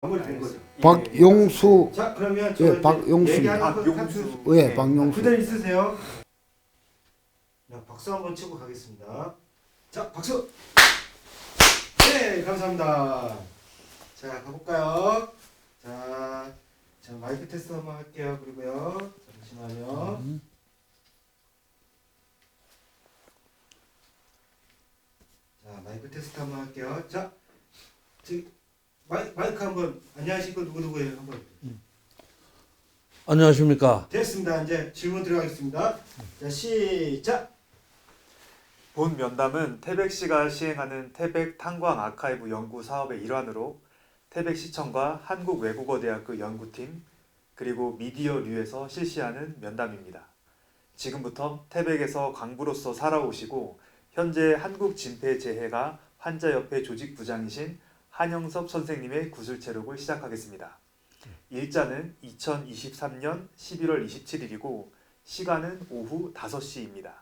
마무리된 거죠. 박용수. 자, 그러면 예, 박용수. 얘기하는 거 박용수. 예, 네. 박용수. 그대로 있으세요. 자, 박수 한번 치고 가겠습니다. 자, 박수. 네, 감사합니다. 자, 가볼까요? 자, 마이크 테스트 한번 할게요. 그리고요. 잠시만요. 자, 마이크 테스트 한번 할게요. 자, 마이크 한번 안녕하십니까 누구예요 한번. 안녕하십니까. 됐습니다. 이제 질문 들어가겠습니다. 자, 시작. 본 면담은 태백시가 시행하는 태백 탄광 아카이브 연구 사업의 일환으로 태백시청과 한국외국어대학교 연구팀 그리고 미디어류에서 실시하는 면담입니다. 지금부터 태백에서 광부로서 살아오시고 현재 한국진폐재해가 환자협회 조직부장이신 한영섭 선생님의 구술체록을 시작하겠습니다. 일자는 2023년 11월 27일이고 시간은 오후 5시입니다.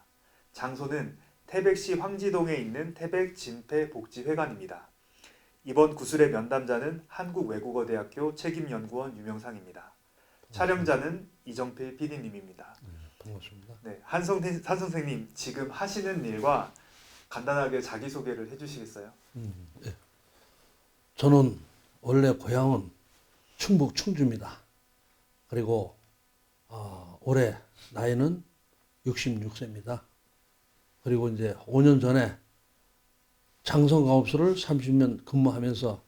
장소는 태백시 황지동에 있는 태백진폐복지회관입니다. 이번 구술의 면담자는 한국외국어대학교 책임연구원 유명상입니다. 촬영자는 이정필 PD님입니다. 반갑습니다. 네, 한 선생님 지금 하시는 일과 간단하게 자기소개를 해주시겠어요? 예. 저는 원래 고향은 충북 충주입니다. 그리고 올해 나이는 66세입니다. 그리고 이제 5년 전에 장성가업소를 30년 근무하면서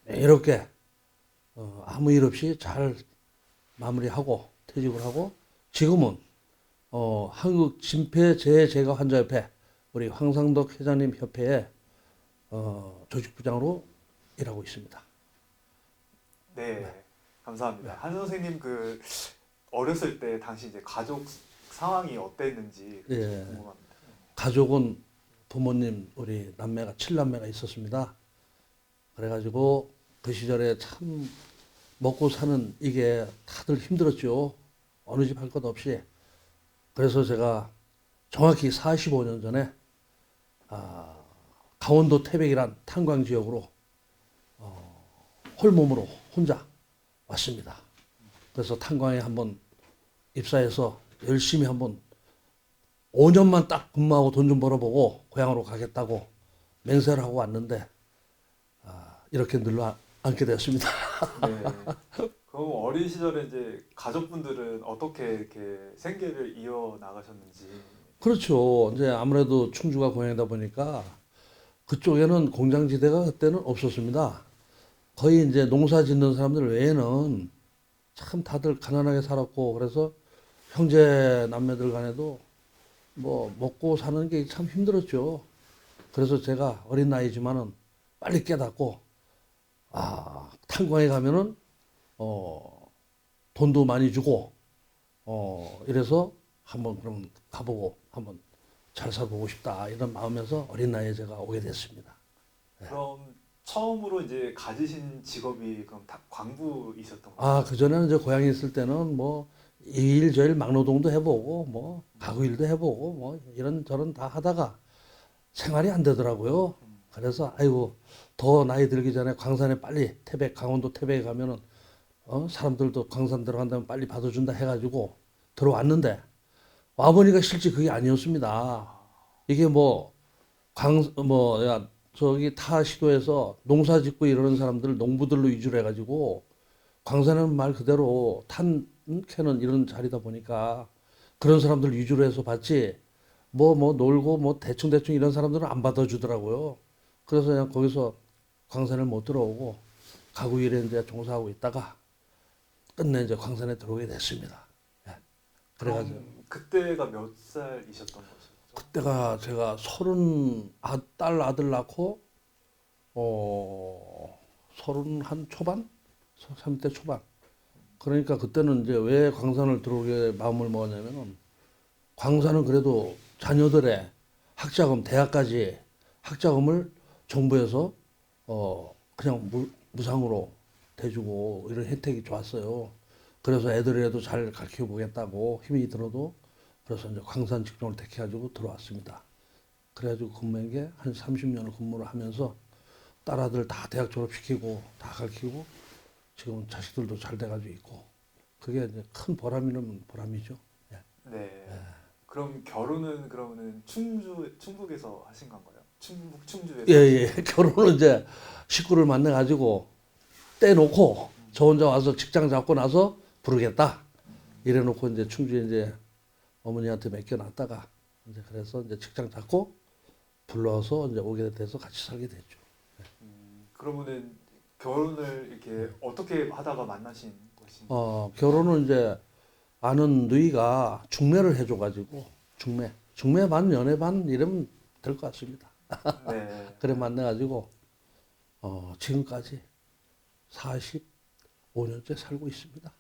이렇게 아무 일 없이 잘 마무리하고 퇴직을 하고 지금은 한국진폐재해제거환자협회 우리 황상덕 회장님 협회에 조직부장으로 일하고 있습니다. 네, 감사합니다. 한 선생님 그 어렸을 때 당시 이제 가족 상황이 어땠는지 예. 궁금합니다. 가족은 부모님 우리 남매가 7남매가 있었습니다. 그래가지고 그 시절에 참 먹고 사는 이게 다들 힘들었죠. 어느 집 할 것 없이. 그래서 제가 정확히 45년 전에 강원도 태백이란 탄광 지역으로 홀몸으로 혼자 왔습니다. 그래서 탄광에 한번 입사해서 열심히 한번 5년만 딱 근무하고 돈 좀 벌어보고 고향으로 가겠다고 맹세를 하고 왔는데 이렇게 눌러 앉게 되었습니다. 네. 그럼 어린 시절에 이제 가족분들은 어떻게 이렇게 생계를 이어 나가셨는지. 그렇죠. 이제 아무래도 충주가 고향이다 보니까 그쪽에는 공장지대가 그때는 없었습니다. 거의 이제 농사 짓는 사람들 외에는 참 다들 가난하게 살았고 그래서 형제 남매들 간에도 뭐 먹고 사는 게 참 힘들었죠. 그래서 제가 어린 나이지만은 빨리 깨닫고 탄광에 가면은 돈도 많이 주고 이래서 한번 그럼 가보고 한번 잘 살아보고 싶다 이런 마음에서 어린 나이에 제가 오게 됐습니다. 그럼 처음으로 이제 가지신 직업이 그럼 다 광부이셨던 거예요? 그전에는 이제 고향에 있을 때는 뭐 이 일 저 일 막노동도 해보고 뭐 가구 일도 해보고 뭐 이런저런 다 하다가 생활이 안 되더라고요. 그래서 아이고 더 나이 들기 전에 광산에 빨리 강원도 태백에 가면은 사람들도 광산 들어간다면 빨리 받아준다 해가지고 들어왔는데 와보니까 실제 그게 아니었습니다. 이게 저기 타 시도에서 농사 짓고 이러는 사람들 농부들로 위주로 해가지고 광산은 말 그대로 탄 캐는 이런 자리다 보니까 그런 사람들 위주로 해서 봤지 놀고 대충 이런 사람들은 안 받아주더라고요. 그래서 그냥 거기서 광산을 못 들어오고 가구 일에 이제 종사하고 있다가 끝내 이제 광산에 들어오게 됐습니다. 예. 그래가지고 그때가 몇 살이셨던 거죠? 그때가 제가 딸 아들 낳고 30 초반? 30대 초반. 그러니까 그때는 이제 왜 광산을 들어오게 마음을 먹었냐면은 광산은 그래도 자녀들의 학자금 대학까지 학자금을 정부에서 그냥 무상으로 대주고 이런 혜택이 좋았어요. 그래서 애들이라도 잘 가르쳐 보겠다고 힘이 들어도 그래서 이제 광산 직종을 택해가지고 들어왔습니다. 그래가지고 근무한 게 한 30년을 근무를 하면서 딸아들 다 대학 졸업시키고 다 가르치고 지금은 자식들도 잘 돼가지고 있고 그게 이제 큰 보람이면 보람이죠. 예. 네. 그럼 결혼은 그러면은 충북에서 하신 건가요? 충주에서? 예. 결혼은 이제 식구를 만나가지고 떼놓고 저 혼자 와서 직장 잡고 나서 부르겠다. 이래놓고 이제 충주에 이제 어머니한테 맡겨놨다가 이제 그래서 이제 직장 잡고 불러서 이제 오게 돼서 같이 살게 됐죠. 그러면은 결혼을 이렇게 어떻게 하다가 만나신 것인지? 결혼은 이제 아는 누이가 중매를 해줘가지고 중매 반 연애 반 이러면 될 것 같습니다. 네. 그래 만나가지고 지금까지 45년째 살고 있습니다.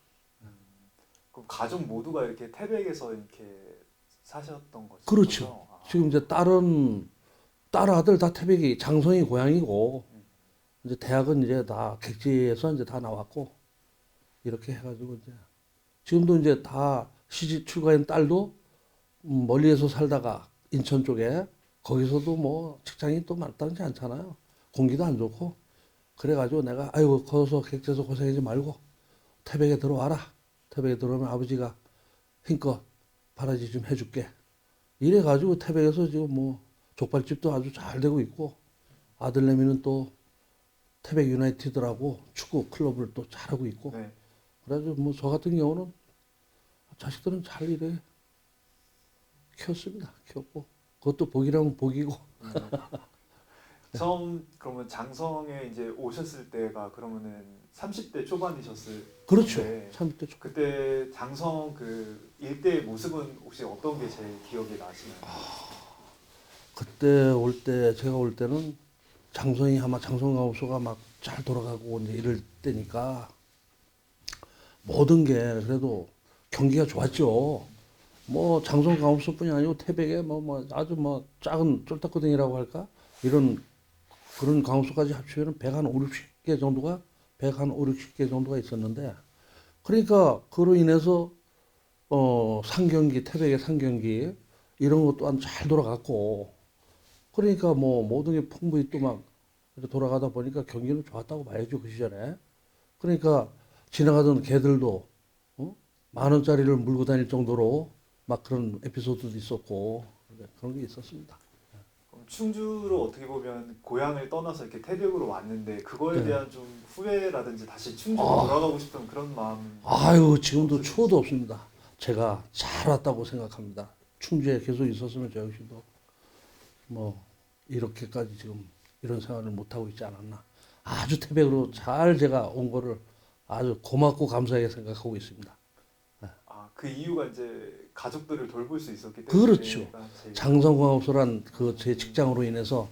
그럼 가족 모두가 이렇게 태백에서 이렇게 사셨던 거죠? 그렇죠. 지금 이제 딸 아들 다 태백이 장성이 고향이고 이제 대학은 이제 다 객지에서 이제 다 나왔고 이렇게 해가지고 이제 지금도 이제 다 시집 출가한 딸도 멀리에서 살다가 인천 쪽에 거기서도 뭐 직장이 또 마땅치 않잖아요. 공기도 안 좋고 그래가지고 내가 아이고 거기서 객지에서 고생하지 말고 태백에 들어와라. 태백에 들어오면 아버지가 힘껏 바라지 좀 해줄게. 이래가지고 태백에서 지금 뭐 족발집도 아주 잘 되고 있고 아들내미는 또 태백 유나이티드라고 축구 클럽을 또 잘하고 있고 네. 그래가지고 뭐 저 같은 경우는 자식들은 잘 이래 키웠습니다. 키웠고 그것도 복이라면 복이고. 처음 그러면 장성에 이제 오셨을 때가 그러면은 30대 초반이셨을 그렇죠. 네. 30대 초. 그때 장성 그 일대의 모습은 혹시 어떤 게 제일 기억에 나시나요? 그때 올 때 제가 올 때는 장성이 아마 장성가옥소가 막 잘 돌아가고 이제 이럴 때니까 모든 게 그래도 경기가 좋았죠. 뭐 장성가옥소뿐이 아니고 태백에 뭐 아주 뭐 작은 쫄딱구덩이라고 할까 이런 그런 가옥소까지 합치면 100한 5, 60개 정도가 100한 5, 60개 정도가 있었는데 그러니까 그로 인해서 상경기 태백의 상경기 이런 것 또한 잘 돌아갔고 그러니까 뭐 모든 게 풍부히 또 막 돌아가다 보니까 경기는 좋았다고 봐야죠 그 시절에. 그러니까 지나가던 개들도 10,000원짜리를 물고 다닐 정도로 막 그런 에피소드도 있었고 그런 게 있었습니다. 그럼 충주로 어떻게 보면 고향을 떠나서 이렇게 태백으로 왔는데 그거에 네. 대한 좀 후회라든지 다시 충주로 돌아가고 싶은 그런 마음. 아유 지금도 추워도 없습니다. 제가 잘 왔다고 생각합니다. 충주에 계속 있었으면 저 역시도 뭐 이렇게까지 지금 이런 생활을 못 하고 있지 않았나. 아주 태백으로 잘 제가 온 거를 아주 고맙고 감사하게 생각하고 있습니다. 그 이유가 이제 가족들을 돌볼 수 있었기 때문에. 그렇죠. 장성공업소란 그 제 직장으로 인해서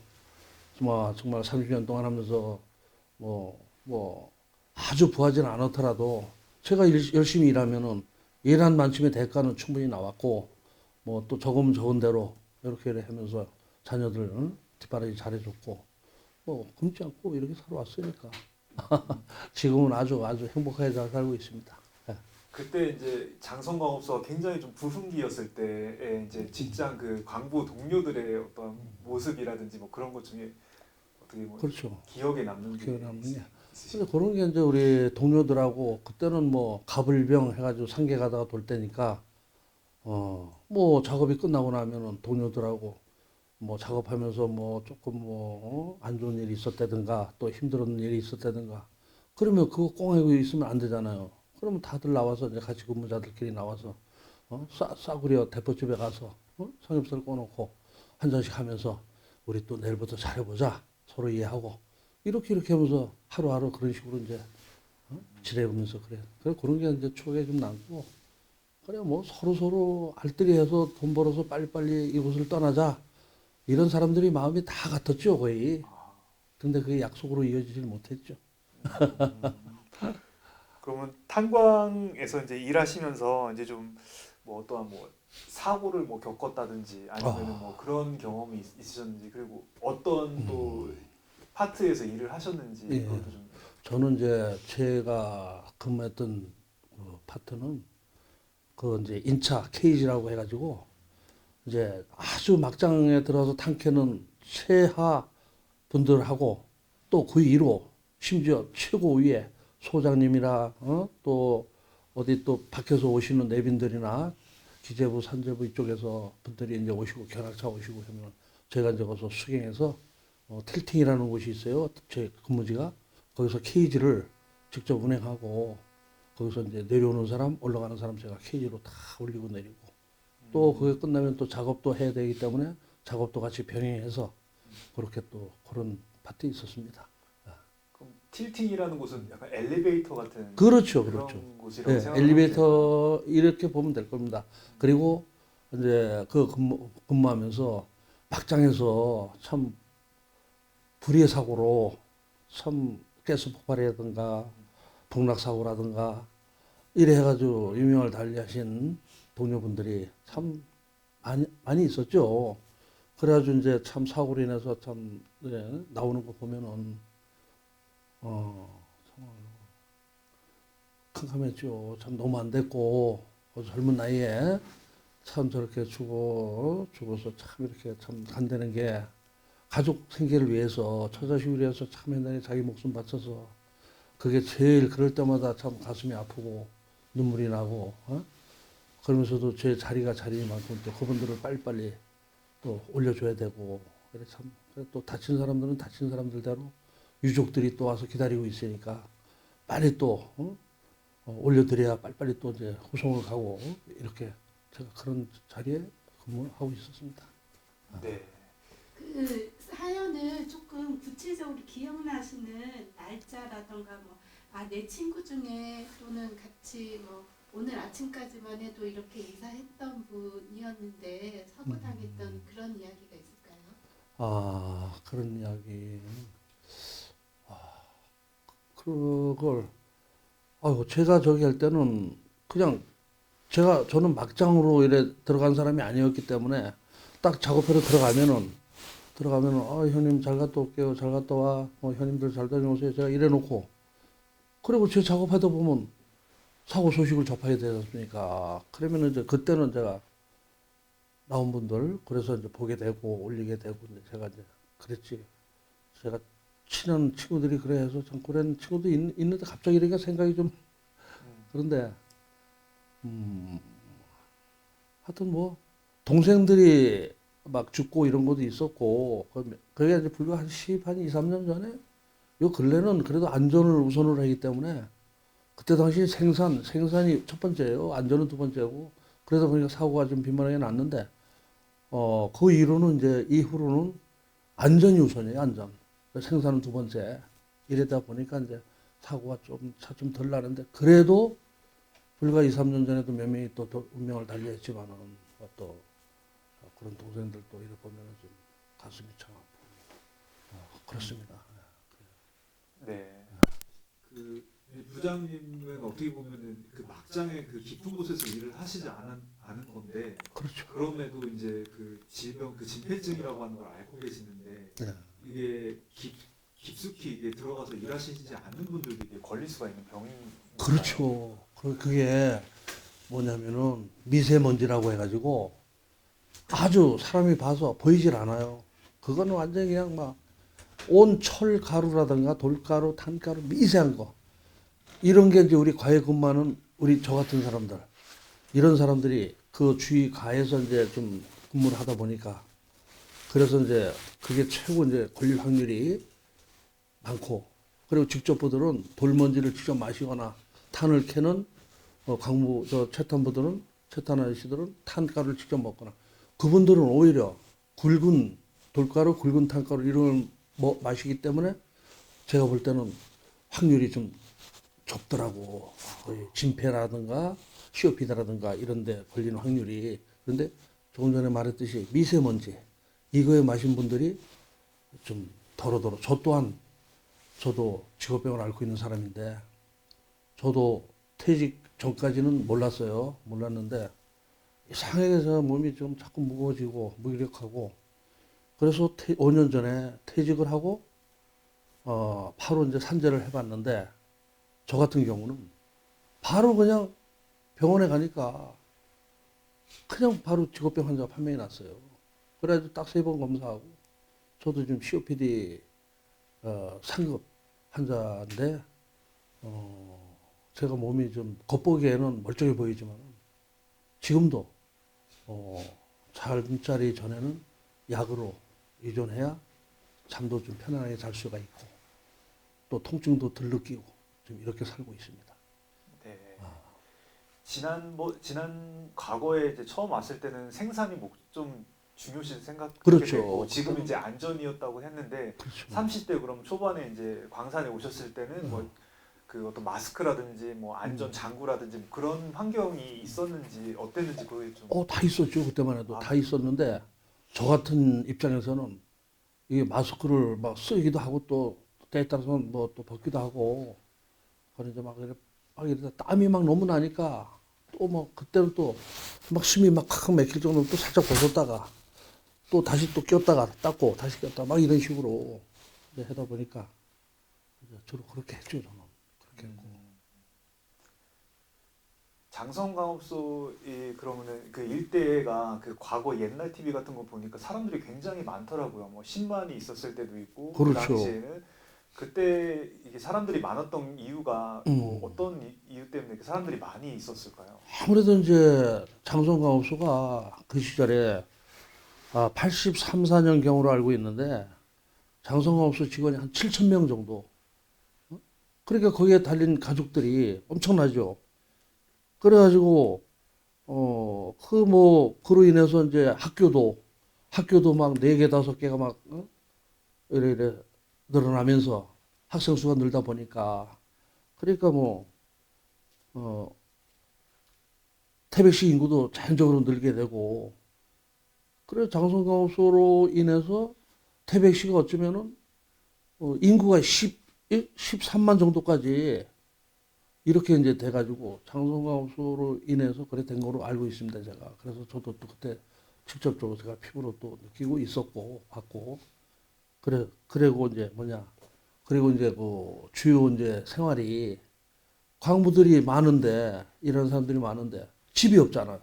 정말 30년 동안 하면서 뭐 아주 부하지는 않았더라도 제가 열심히 일하면은 일한 만큼의 대가는 충분히 나왔고 뭐 또 적으면 적은 대로 이렇게 하면서 자녀들 뒷바라지 잘해줬고 뭐 굶지 않고 이렇게 살아왔으니까 지금은 아주 행복하게 잘 살고 있습니다. 그때 이제 장성광업소가 굉장히 좀 부흥기였을 때에 이제 직장 그 광부 동료들의 어떤 모습이라든지 뭐 그런 것 중에 어떻게 뭐 그렇죠. 기억에 남는 게 기억에 남는 게. 있으신가요? 근데 그런 게 이제 우리 동료들하고 그때는 뭐 가불병 해가지고 상계 가다가 돌 때니까 뭐 작업이 끝나고 나면은 동료들하고 뭐 작업하면서 뭐 조금 안 좋은 일이 있었다든가 또 힘들었는 일이 있었다든가 그러면 그거 꽁하고 있으면 안 되잖아요. 그러면 다들 나와서 이제 같이 근무자들끼리 나와서 싸구려 대포집에 가서 삼겹살 꺼놓고 한 잔씩 하면서 우리 또 내일부터 잘해보자 서로 이해하고 이렇게 하면서 하루하루 그런 식으로 이제 지내면서 그래 그런 게 이제 추억에 좀 남고 그래 뭐 서로 알뜰히해서 돈 벌어서 빨리빨리 이곳을 떠나자 이런 사람들이 마음이 다 같았죠 거의. 근데 그게 약속으로 이어지질 못했죠. 그러면 탄광에서 이제 일하시면서 이제 좀 뭐 어떠한 뭐 사고를 뭐 겪었다든지 아니면은 뭐 그런 경험이 있으셨는지 그리고 어떤 또 파트에서 일을 하셨는지 예. 그것도 좀. 저는 이제 제가 근무했던 그 파트는 그 이제 인차 케이지라고 해가지고 이제 아주 막장에 들어서 탕캐는 최하 분들하고 또 그 위로 심지어 최고 위에 소장님이나 또 어디 또 밖에서 오시는 내빈들이나 기재부, 산재부 이쪽에서 분들이 이제 오시고 견학차 오시고 하면 제가 이제 거기서 수경해서 틸팅이라는 곳이 있어요. 제 근무지가 거기서 케이지를 직접 운행하고 거기서 이제 내려오는 사람, 올라가는 사람 제가 케이지로 다 올리고 내리고 또 그게 끝나면 또 작업도 해야 되기 때문에 작업도 같이 병행해서 그렇게 또 그런 파트 있었습니다. 그럼 틸팅이라는 곳은 약간 엘리베이터 같은 그렇죠, 그런 그렇죠. 곳이라고 네, 생각하면 엘리베이터 이렇게 보면 될 겁니다. 그리고 이제 그 근무하면서 막장에서 참 불의의 사고로 참 가스 폭발이라든가 북락 사고라든가 이래 해가지고 유명을 달리하신 동료분들이 참 많이 있었죠. 그래가지고 이제 참 사고로 인해서 참 나오는 거 보면은 정말 캄캄했죠. 참 너무 안 됐고 젊은 나이에 참 저렇게 죽어서 참 이렇게 참 간다는 게 가족 생계를 위해서 처자식을 위해서 참 옛날에 자기 목숨 바쳐서 그게 제일 그럴 때마다 참 가슴이 아프고 눈물이 나고 그러면서도 제 자리가 자리만큼 또 그분들을 빨리빨리 또 올려줘야 되고 그래 참 또 다친 사람들은 다친 사람들대로 유족들이 또 와서 기다리고 있으니까 빨리 또 올려드려야 빨리빨리 또 이제 후송을 가고 이렇게 제가 그런 자리에 근무하고 있었습니다. 네. 그 사연을 조금 구체적으로 기억나시는 날짜라던가 내 친구 중에 또는 같이 오늘 아침까지만 해도 이렇게 이사했던 분이었는데 사고 당했던 그런 이야기가 있을까요? 그런 이야기. 그걸 제가 저기 할 때는 그냥 저는 막장으로 이래 들어간 사람이 아니었기 때문에 딱 작업하러 들어가면은 형님 잘 갔다 올게요. 잘 갔다 와. 형님들 잘 다녀오세요. 제가 이래 놓고 그리고 제 작업하다 보면 사고 소식을 접해야 되지 않습니까? 그러면은 이제 그때는 제가 나온 분들 그래서 이제 보게 되고 올리게 되고 이제 제가 이제 그랬지. 제가 친한 친구들이 그래 해서 참 그런 친구도 있는데 갑자기 이렇게 생각이 좀 그런데 하여튼 동생들이 막 죽고 이런 것도 있었고 그게 이제 불과 한 2, 3년 전에 요 근래는 그래도 안전을 우선으로 하기 때문에 그때 당시 생산이 첫 번째예요. 안전은 두 번째고 그러다 보니까 사고가 좀 빈번하게 났는데 그 이후로는 안전이 우선이에요. 안전. 생산은 두 번째. 이러다 보니까 이제 사고가 좀 덜 나는데 그래도 불과 2, 3년 전에도 몇 명이 또 운명을 달리했지만은 또 그런 동생들 또 이렇게 보면은 좀 가슴이 참 아프고 그렇습니다. 네. 그 부장님은 어떻게 보면은 그 막장의 그 깊은 곳에서 일을 하시지 않은 건데, 그렇죠. 그럼에도 이제 그 질병, 그 진폐증이라고 하는 걸 알고 계시는데, 네. 이게 깊숙이 이게 들어가서 일하시지 않는 분들도 이게 걸릴 수가 있는 병인. 그렇죠. 그게 뭐냐면은 미세먼지라고 해가지고 아주 사람이 봐서 보이질 않아요. 그거는 완전히 그냥 막 온 철가루라든가 돌가루, 탄가루, 미세한 거. 이런 게 이제 우리 과외 근무하는 저 같은 사람들. 이런 사람들이 그 주위 가에서 이제 좀 근무를 하다 보니까 그래서 이제 그게 최고 이제 걸릴 확률이 많고 그리고 직접부들은 돌먼지를 직접 마시거나 탄을 캐는 채탄부들은 채탄 아저씨들은 탄가루를 직접 먹거나 그분들은 오히려 굵은 돌가루, 굵은 탄가루 이런 걸 마시기 때문에 제가 볼 때는 확률이 좀 적더라고. 거의 진폐라든가 COPD라든가 이런 데 걸리는 확률이. 그런데 조금 전에 말했듯이 미세먼지 이거에 마신 분들이 좀 더러더러. 저도 직업병을 앓고 있는 사람인데 저도 퇴직 전까지는 몰랐는데 이상하게 저 몸이 좀 자꾸 무거워지고 무기력하고 그래서 5년 전에 퇴직을 하고 바로 이제 산재를 해봤는데 저 같은 경우는 바로 그냥 병원에 가니까 그냥 바로 직업병 환자가 판명이 났어요. 그래가지고 딱 3번 검사하고 저도 지금 COPD 상급 환자인데 제가 몸이 좀 겉보기에는 멀쩡해 보이지만 지금도 잠자리 전에는 약으로 의존해야 잠도 좀 편안하게 잘 수가 있고 또 통증도 덜 느끼고 좀 이렇게 살고 있습니다. 네. 지난 과거에 이제 처음 왔을 때는 생산이 좀 중요시 생각하게 그렇죠. 되고 지금 이제 안전이었다고 했는데 그렇죠. 30대 그럼 초반에 이제 광산에 오셨을 때는 뭐 그 어떤 마스크라든지 뭐 안전 장구라든지 뭐 그런 환경이 있었는지 어땠는지 그게 좀 다 있었죠. 그때만 해도 아, 다 있었는데 저 같은 입장에서는 이게 마스크를 막 쓰기도 하고 또 때에 따라서는 뭐 또 벗기도 하고 그러니까 막 이러다 땀이 막 너무 나니까 또 뭐 그때는 또 막 숨이 막 칵칵 막힐 정도로 또 살짝 벗었다가 또 다시 또 꼈다가 닦고 다시 꼈다 막 이런 식으로 이제 하다 보니까 이제 주로 그렇게 했죠. 저는 그렇게 했고. 장성강업소이 그러면은 그 일대가 그 과거 옛날 TV 같은 거 보니까 사람들이 굉장히 많더라고요. 뭐 10만이 있었을 때도 있고 그 그렇죠. 당시에는 그때 이게 사람들이 많았던 이유가 뭐 어떤 이유 때문에 그 사람들이 많이 있었을까요? 아무래도 이제 장성강업소가 그 시절에 83, 4년 경으로 알고 있는데 장성강업소 직원이 한 7천 명 정도. 그러니까 거기에 달린 가족들이 엄청나죠. 그래가지고 그로 인해서 이제 학교도 막 4개, 5개가 막 이래 늘어나면서 학생 수가 늘다 보니까 그러니까 태백시 인구도 자연적으로 늘게 되고 그래 장성강업소로 인해서 태백시가 어쩌면은 인구가 13만 정도까지 이렇게 이제 돼가지고 장성강업소로 인해서 그래 된 거로 알고 있습니다 제가. 그래서 저도 또 그때 직접적으로 제가 피부로 또 느끼고 있었고 봤고 그리고 이제 그리고 이제 그 주요 이제 생활이 광부들이 많은데 이런 사람들이 많은데 집이 없잖아요.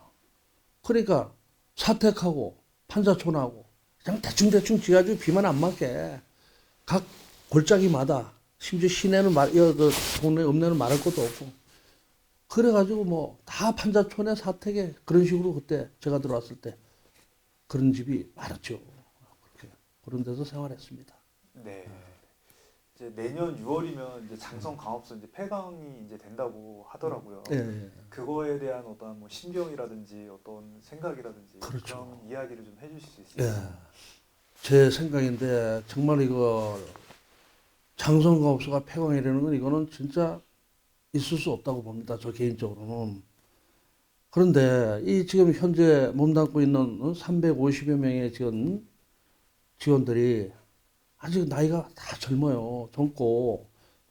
그러니까 사택하고 판사촌하고 그냥 대충 지어가지고 비만 안 맞게 각 골짜기마다 심지어 시내는 그 동네 읍내는 말할 것도 없고 그래가지고 뭐 다 판사촌에 사택에 그런 식으로 그때 제가 들어왔을 때 그런 집이 많았죠. 그렇게 그런 데서 생활했습니다. 네. 이제 내년 6월이면 이제 장성강업소 이제 폐강이 이제 된다고 하더라고요. 예. 그거에 대한 어떤 뭐 신경이라든지 어떤 생각이라든지 그렇죠. 그런 이야기를 좀 해주실 수 있어요? 예. 제 생각인데 정말 이거 장성강업소가 폐광이라는 건 이거는 진짜 있을 수 없다고 봅니다. 저 개인적으로는. 그런데 이 지금 현재 몸담고 있는 350여 명의 직원들이 아직 나이가 다 젊어요. 젊고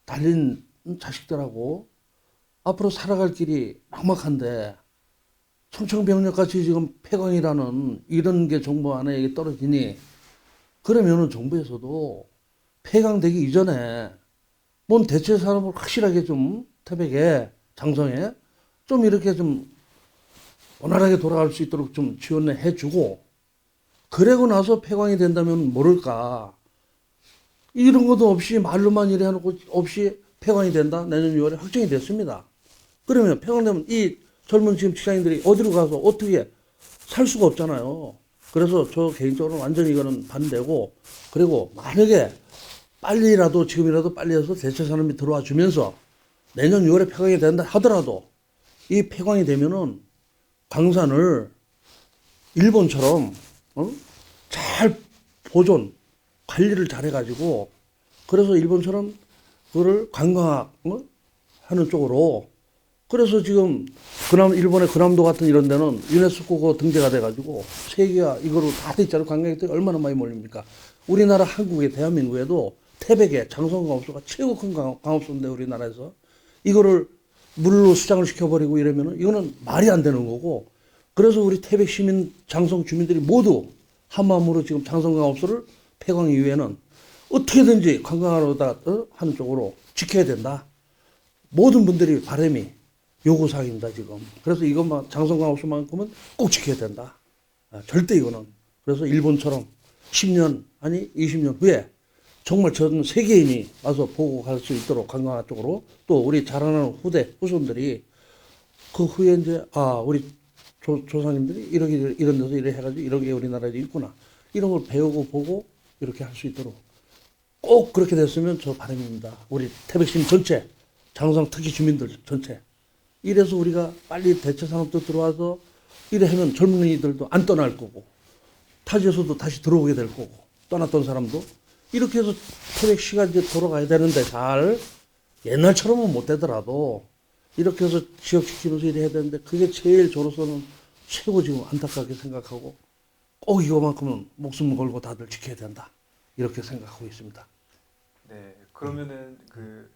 달린 자식들하고 앞으로 살아갈 길이 막막한데 청천벽력같이 지금 폐광이라는 이런 게 정부 안에 떨어지니 그러면은 정부에서도 폐광되기 이전에 뭔 대체 산업을 확실하게 좀 태백에 장성에 좀 이렇게 좀 원활하게 돌아갈 수 있도록 좀 지원을 해주고 그러고 나서 폐광이 된다면 모를까 이런 것도 없이 말로만 이래 해놓고 없이 폐광이 된다 내년 6월에 확정이 됐습니다. 그러면 폐광되면 이 젊은 지금 직장인들이 어디로 가서 어떻게 살 수가 없잖아요. 그래서 저 개인적으로 완전히 이거는 반대고 그리고 만약에 빨리라도 지금이라도 빨리 해서 대체 산업이 들어와 주면서 내년 6월에 폐광이 된다 하더라도 이 폐광이 되면은 광산을 일본처럼 잘 보존 관리를 잘 해가지고 그래서 일본처럼 그거를 관광학 하는 쪽으로 그래서 지금 일본의 근암도 같은 이런 데는 유네스코가 등재가 돼가지고 세계가 이거로 다 돼 있잖아요. 관광객들이 얼마나 많이 몰립니까? 우리나라 한국에 대한민국에도 태백에 장성강업소가 최고 큰 강업소인데 우리나라에서 이거를 물로 수장을 시켜버리고 이러면은 이거는 말이 안 되는 거고 그래서 우리 태백 시민 장성 주민들이 모두 한 마음으로 지금 장성강업소를 폐광 이후에는 어떻게든지 관광하러다 하는 쪽으로 지켜야 된다. 모든 분들이 바람이 요구사항입니다 지금. 그래서 이것만 장성강업소만큼은 꼭 지켜야 된다. 절대 이거는. 그래서 일본처럼 10년 아니 20년 후에 정말 전 세계인이 와서 보고 갈 수 있도록 관광 쪽으로 또 우리 자라나는 후손들이 그 후에 이제 우리 조상님들이 이렇게 이런 데서 이래 해가지고 이렇게 우리나라에 있구나 이런 걸 배우고 보고 이렇게 할 수 있도록 꼭 그렇게 됐으면 저 바람입니다. 우리 태백신 전체 장성 특히 주민들 전체 이래서 우리가 빨리 대체 산업도 들어와서 이래 하면 젊은이들도 안 떠날 거고 타지에서도 다시 들어오게 될 거고 떠났던 사람도 이렇게 해서 태백시가 이제 돌아가야 되는데 잘 옛날처럼은 못 되더라도 이렇게 해서 지역시키면서 이래 해야 되는데 그게 제일 저로서는 최고 지금 안타깝게 생각하고 꼭 이거만큼은 목숨 걸고 다들 지켜야 된다 이렇게 생각하고 있습니다. 네, 그러면은 그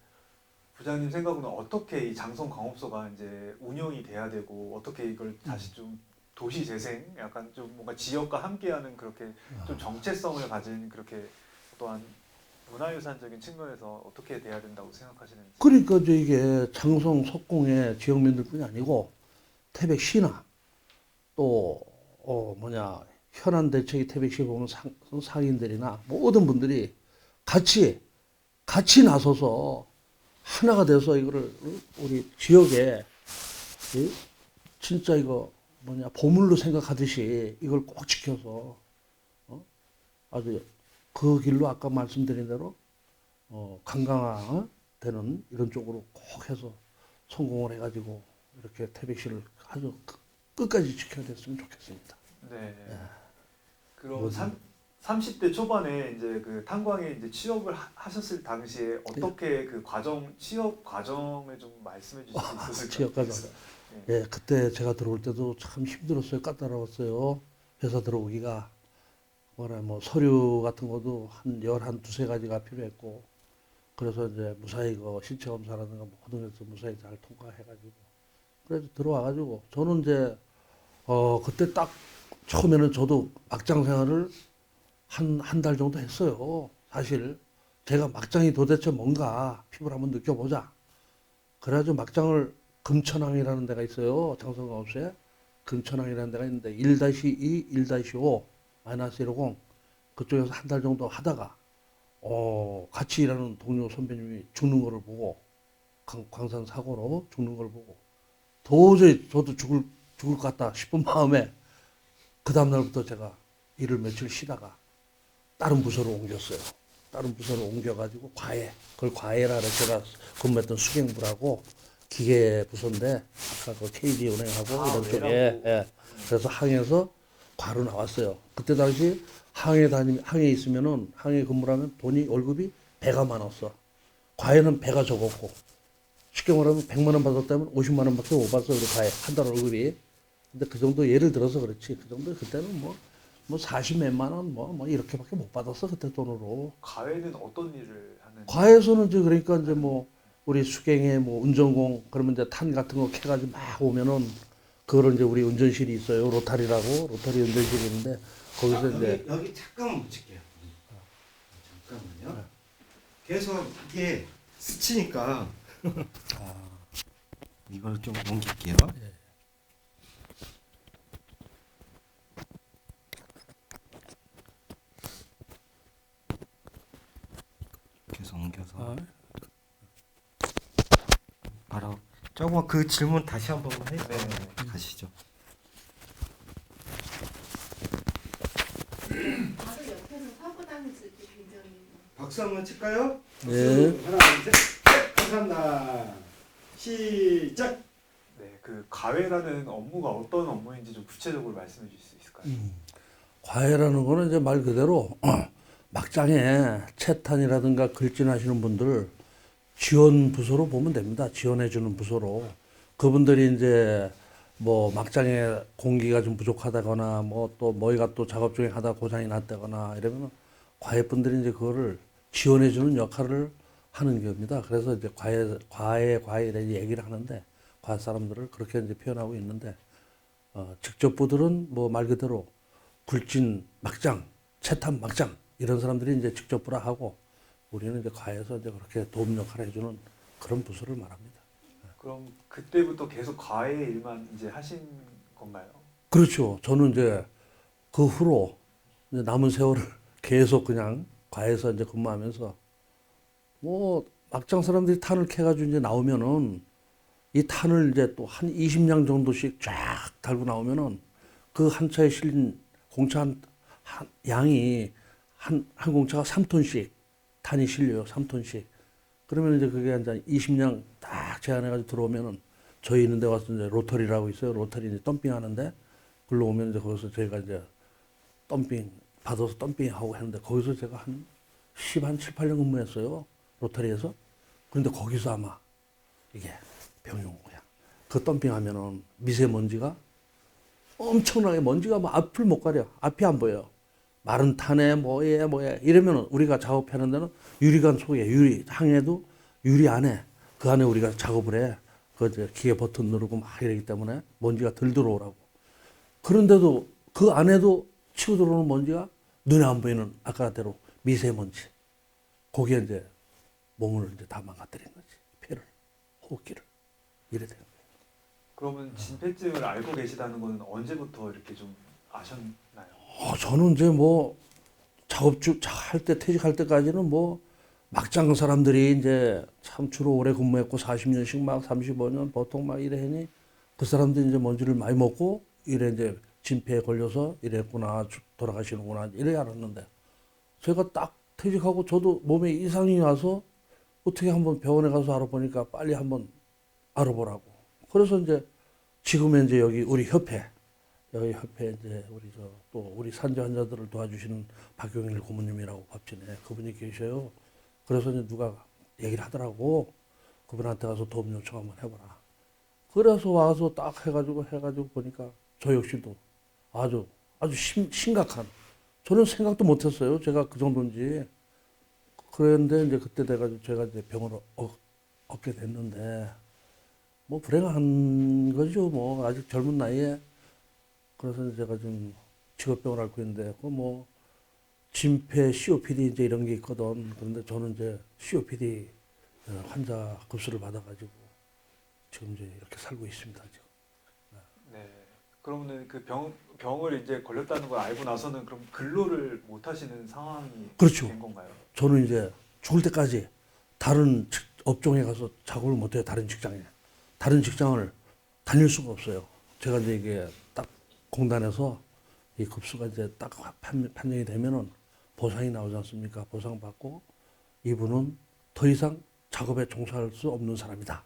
부장님 생각으로는 어떻게 이 장성 광업소가 이제 운영이 돼야 되고 어떻게 이걸 다시 좀 도시 재생, 약간 좀 뭔가 지역과 함께하는 그렇게 좀 정체성을 가진 그렇게 또한 문화유산적인 측면에서 어떻게 돼야 된다고 생각하시는지. 그러니까 이제 이게 장성 석공의 지역민들뿐이 아니고 태백시나 또 현안 대책이 태백시 보면 상인들이나 모든 분들이 같이 나서서 하나가 돼서 이거를 우리 지역에 진짜 이거 보물로 생각하듯이 이걸 꼭 지켜서 아주 그 길로 아까 말씀드린 대로 관광화되는 이런 쪽으로 꼭 해서 성공을 해가지고 이렇게 태백시를 아주 끝까지 지켜야 됐으면 좋겠습니다. 네. 그럼 30대 초반에 이제 그 탄광에 이제 취업을 하셨을 당시에 어떻게 그 취업 과정을 좀 말씀해 주실 수 있으실까요? 취업 과정. 예, 그때 제가 들어올 때도 참 힘들었어요. 까다로웠어요. 회사 들어오기가. 서류 같은 것도 한 두세 가지가 필요했고. 그래서 이제 무사히 신체 검사라든가 모든 것도 무사히 잘 통과해가지고. 그래서 들어와가지고 저는 이제 그때 딱 처음에는 저도 막장 생활을 한 달 정도 했어요. 사실 제가 막장이 도대체 뭔가 피부를 한번 느껴보자. 그래가지고 막장을 금천항이라는 데가 있어요. 장성광업소에 금천항이라는 데가 있는데 1-2, 1-5, -150 그쪽에서 한 달 정도 하다가 같이 일하는 동료 선배님이 죽는 거를 보고 광산 사고로 죽는 걸 보고 도저히 저도 죽을 것 같다 싶은 마음에 그 다음날부터 제가 일을 며칠 쉬다가 다른 부서로 옮겼어요. 다른 부서로 옮겨가지고 그걸 과외라 제가 근무했던 수경부라고 기계 부서인데 아까 그 KD 은행하고 이런 쪽에 그래서 항에서 과로 나왔어요. 그때 당시 항에 있으면은 항에 근무를 하면 월급이 배가 많았어. 과외는 배가 적었고 쉽게 말하면 100만 원 받았다면 50만 원밖에 못 받았어. 우리 과외 한 달 월급이. 근데 그 정도 예를 들어서 그렇지. 그 정도 그때는 40몇만 원 이렇게밖에 못 받았어 그때 돈으로. 과외는 어떤 일을 하는? 과외에서는 이제 그러니까 이제 우리 수경에 운전공 그러면 이제 탄 같은 거 캐가지고 막 오면은 그거를 이제 우리 운전실이 있어요. 로타리 운전실이 있는데 거기서 이제 여기 잠깐만 묻힐게요. 잠깐만요. 계속 이게 스치니까 이걸 좀 옮길게요. 계속 옮겨서 바로 저거 그 질문 다시 한 번만 해요. 네. 가시죠. 바로 옆에서 사고 당했을 때 굉장히 박수 한번 칠까요? 네. 박수. 하나, 둘, 셋. 네, 감사합니다. 시작. 네, 그 과외라는 업무가 어떤 업무인지 좀 구체적으로 말씀해 주실 수 있을까요? 과외라는 거는 이제 말 그대로 막장에 채탄이라든가 글진하시는 분들 지원 부서로 보면 됩니다. 지원해 주는 부서로. 그분들이 이제 막장에 공기가 좀 부족하다거나 또 뭐가 또 작업 중에 하다 고장이 났다거나 이러면 과외분들이 이제 그거를 지원해 주는 역할을 하는 겁니다. 그래서 이제 과외 얘기를 하는데 과외 사람들을 그렇게 이제 표현하고 있는데 직접부들은 말 그대로 굴진 막장, 채탄 막장 이런 사람들이 이제 직접부라 하고 우리는 이제 과외에서 이제 그렇게 도움 역할을 해주는 그런 부서를 말합니다. 그럼 그때부터 계속 과외 일만 이제 하신 건가요? 그렇죠. 저는 이제 그 후로 이제 남은 세월을 계속 그냥 과에서 이제 근무하면서 뭐 막장 사람들이 탄을 캐가지고 이제 나오면은 이 탄을 이제 또 한 20량 정도씩 쫙 달고 나오면은 그 한 차에 실린 공차 한 양이 한 공차가 3톤씩 탄이 실려요. 3톤씩. 그러면 이제 그게 한 20량 딱 제한해가지고 들어오면은 저희 있는 데 와서 이제 로터리라고 있어요. 로터리 이제 덤핑 하는데 글로 오면 이제 거기서 저희가 이제 덤핑 받아서 덤핑하고 했는데 거기서 제가 한 7, 8년 근무했어요. 로터리에서. 그런데 거기서 아마 이게 병이 온 거야. 그 덤핑하면은 미세먼지가 엄청나게 먼지가 뭐 앞을 못 가려. 앞이 안 보여. 마른 탄에 뭐에 이러면은 우리가 작업하는 데는 유리관 속에 유리 항에도 유리 안에 그 안에 우리가 작업을 해. 그 이제 기계 버튼 누르고 막 이러기 때문에 먼지가 덜 들어오라고. 그런데도 그 안에도 치고 들어오는 먼지가 눈에 안 보이는 아까대로 미세먼지. 거기에 이제 몸을 이제 다 망가뜨린 거지. 폐를, 호흡기를. 이래 돼요. 그러면 진폐증을 알고 계시다는 거는 언제부터 이렇게 좀 아셨나요? 저는 이제 뭐 작업주 할 때 퇴직할 때까지는 뭐 막장 사람들이 이제 참 주로 오래 근무했고 40년씩 막 35년 보통 막 이래 하니 그 사람들이 이제 먼지를 많이 먹고 이래 이제 진폐에 걸려서 이랬구나 돌아가시는구나 이래 알았는데 제가 딱 퇴직하고 저도 몸에 이상이 와서 어떻게 한번 병원에 가서 알아보니까 빨리 한번 알아보라고. 그래서 이제 지금은 이제 여기 우리 협회 여기 협회 이제 우리 또 우리 산재 환자들을 도와주시는 박용일 고모님이라고 밥진에 그분이 계셔요. 그래서 이제 누가 얘기를 하더라고. 그분한테 가서 도움 요청 한번 해보라. 그래서 와서 딱 해가지고 보니까 저 역시도 아주 심각한. 저는 생각도 못했어요. 제가 그 정도인지. 그런데 이제 그때 돼가지고 제가 이제 병을 얻게 됐는데 뭐 불행한 거죠. 뭐 아직 젊은 나이에. 그래서 제가 지금 직업병을 앓고 있는데 그 뭐 진폐 COPD 이제 이런 게 있거든. 그런데 저는 이제 COPD 환자 급수를 받아가지고 지금 이제 이렇게 살고 있습니다. 지금. 네. 그러면은 그 병을 이제 걸렸다는 걸 알고 나서는 그럼 근로를 못 하시는 상황이 그렇죠. 된 건가요? 저는 이제 죽을 때까지 다른 업종에 가서 작업을 못 해요. 다른 직장에. 다른 직장을 다닐 수가 없어요. 제가 이제 이게 딱 공단에서 이 급수가 이제 딱 판정이 되면은 보상이 나오지 않습니까? 보상 받고 이분은 더 이상 작업에 종사할 수 없는 사람이다.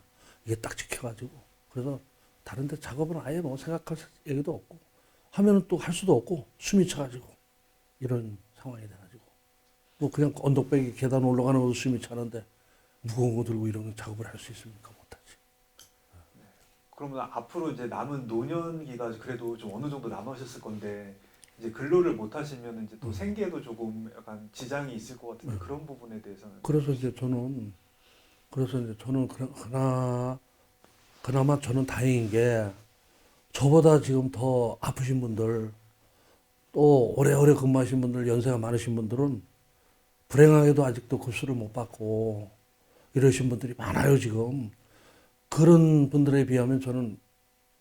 이게 딱 지켜가지고 그래서 다른 데 작업은 아예 뭐 생각할 얘기도 없고 하면은 또 할 수도 없고 숨이 차가지고 이런 상황이 돼가지고 뭐 그냥 언덕배기 계단 올라가는 것도 숨이 차는데 무거운 거 들고 이런 작업을 할 수 있습니까? 못하지. 그러면 앞으로 이제 남은 노년기가 그래도 좀 어느 정도 남으셨을 건데 이제 근로를 못 하시면 이제 또 생계에도 조금 약간 지장이 있을 것 같은데 그런 부분에 대해서는 그래서 이제 저는 그나마 저는 다행인 게 저보다 지금 더 아프신 분들 또 오래오래 근무하신 분들 연세가 많으신 분들은 불행하게도 아직도 급수를 못 받고 이러신 분들이 많아요 지금. 그런 분들에 비하면 저는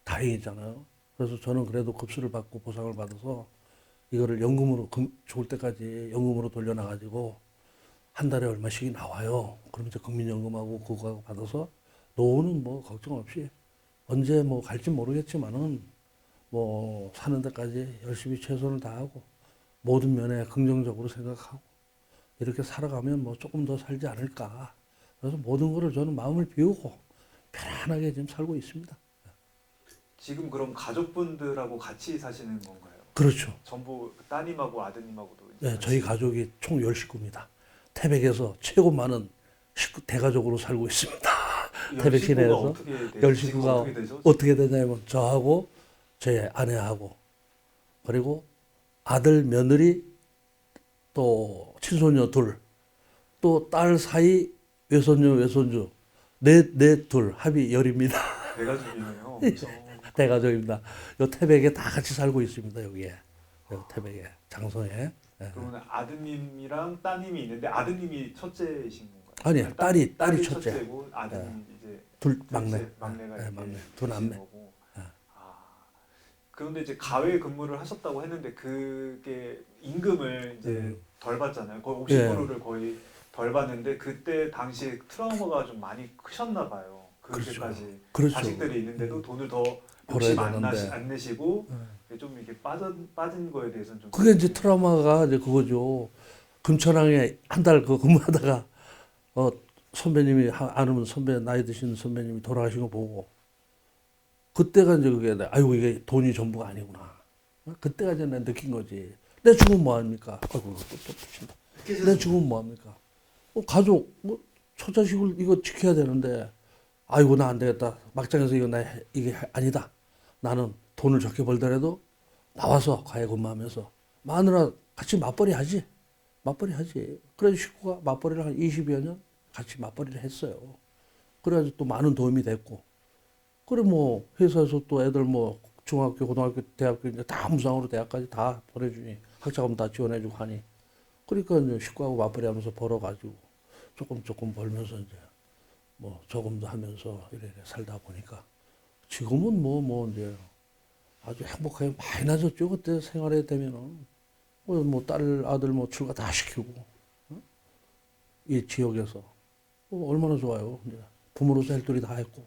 다행이잖아요. 그래서 저는 그래도 급수를 받고 보상을 받아서 이거를 연금으로 죽을 때까지 연금으로 돌려놔가지고 한 달에 얼마씩이 나와요. 그럼 이제 국민연금하고 그거 받아서 노후는 뭐 걱정 없이 언제 뭐 갈지 모르겠지만은 뭐 사는 데까지 열심히 최선을 다하고 모든 면에 긍정적으로 생각하고 이렇게 살아가면 뭐 조금 더 살지 않을까. 그래서 모든 거를 저는 마음을 비우고 편안하게 지금 살고 있습니다. 지금 그럼 가족분들하고 같이 사시는 건가요? 그렇죠. 전부 따님하고 아드님하고도 이제 네, 같이 저희 가족이 총 10식구입니다. 태백에서 최고 많은 대가족으로 살고 있습니다. 태백 시내에서 10식구가 어떻게 되냐면 저하고 제 아내하고 그리고 아들 며느리 또 친손녀 둘 또 딸 사이 외손주 둘 합이 10입니다. 대가족이네요. 대가족입니다. 요 태백에 다 같이 살고 있습니다. 여기에 태백에 장성에. 네. 그러면 아드님이랑 따님이 있는데 아드님이 첫째이신 건가요? 아니요, 딸이 첫째. 첫째고 아드님이 이제 둘 막내. 막내가 네, 이제 막내. 두 남매. 거고. 네. 그런데 이제 가외 근무를 하셨다고 했는데 그게 임금을 이제 덜 받잖아요. 거의 예. 50%를 거의 덜 받는데 그때 당시에 트라우마가 좀 많이 크셨나 봐요. 그렇게까지 그렇죠. 자식들이 있는데도 돈을 더 벌어야 욕심 되는데. 안 내시고 예. 좀 이렇게 빠진 거에 대해서는 좀 그게 이제 트라우마가 이제 그거죠. 금천항에 한 달 그 근무하다가 선배님이 아는 선배 나이 드신 선배님이 돌아가신 거 보고 그때가 이제 그게 아이고 이게 돈이 전부가 아니구나. 그때가 이제 내가 느낀 거지. 내 죽으면 뭐 합니까? 아이고 또 붙인다. 내 죽으면 뭐 합니까? 가족 처자식을 이거 지켜야 되는데 아이고 나 안 되겠다. 막장에서 이게 아니다. 나는 돈을 적게 벌더라도 나와서 과외 근무하면서 마누라 같이 맞벌이 하지. 맞벌이 하지. 그래서 식구가 맞벌이를 한 20여 년 같이 맞벌이를 했어요. 그래가지고 또 많은 도움이 됐고. 그래 뭐 회사에서 또 애들 뭐 중학교, 고등학교, 대학교 이제 다 무상으로 대학까지 다 보내주니 학자금 다 지원해주고 하니. 그러니까 이제 식구하고 맞벌이하면서 벌어가지고 조금 벌면서 이제 뭐 저금도 하면서 이래 살다 보니까 지금은 뭐 이제 아주 행복하게 많이 나졌죠. 그때 생활에 되면은 뭐 딸 아들 뭐 출가 다 시키고 이 지역에서 얼마나 좋아요. 이제 부모로서 할 도리 다 했고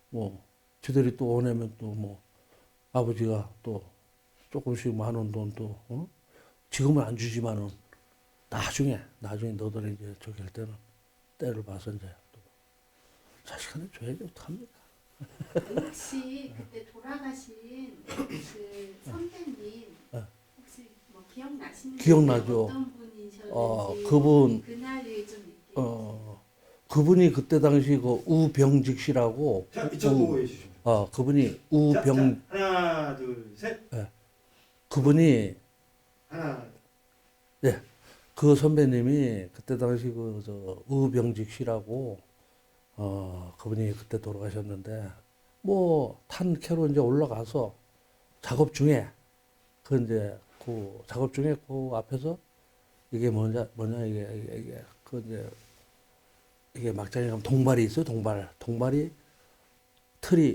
뭐 지들이 또 원하면 또 뭐 아버지가 또 조금씩 많은 돈 또 지금은 안 주지만은 나중에 너들이 이제 저기 할 때는 때를 봐서 이제 또 자식한테 줘야지 어떡합니까? 혹시 그때 돌아가신 그 선배님 네. 혹시 뭐 기억나시는 기억나죠. 어떤 분이셨는지 그분 그날을 좀 얘기해 그분이 그때 당시 그 우병직 씨라고 자, 이쪽 보고 해주시면. 그분이 자, 우병 하나, 둘, 셋. 그분이 하나. 그 선배님이 그때 당시 저 우병직 씨라고 그분이 그때 돌아가셨는데 뭐 탄캐로 이제 올라가서 작업 중에 그 작업 중에 그 앞에서 이게 뭐냐 이게 그 이제 이게 막장에 가면 동발이 있어요. 동발이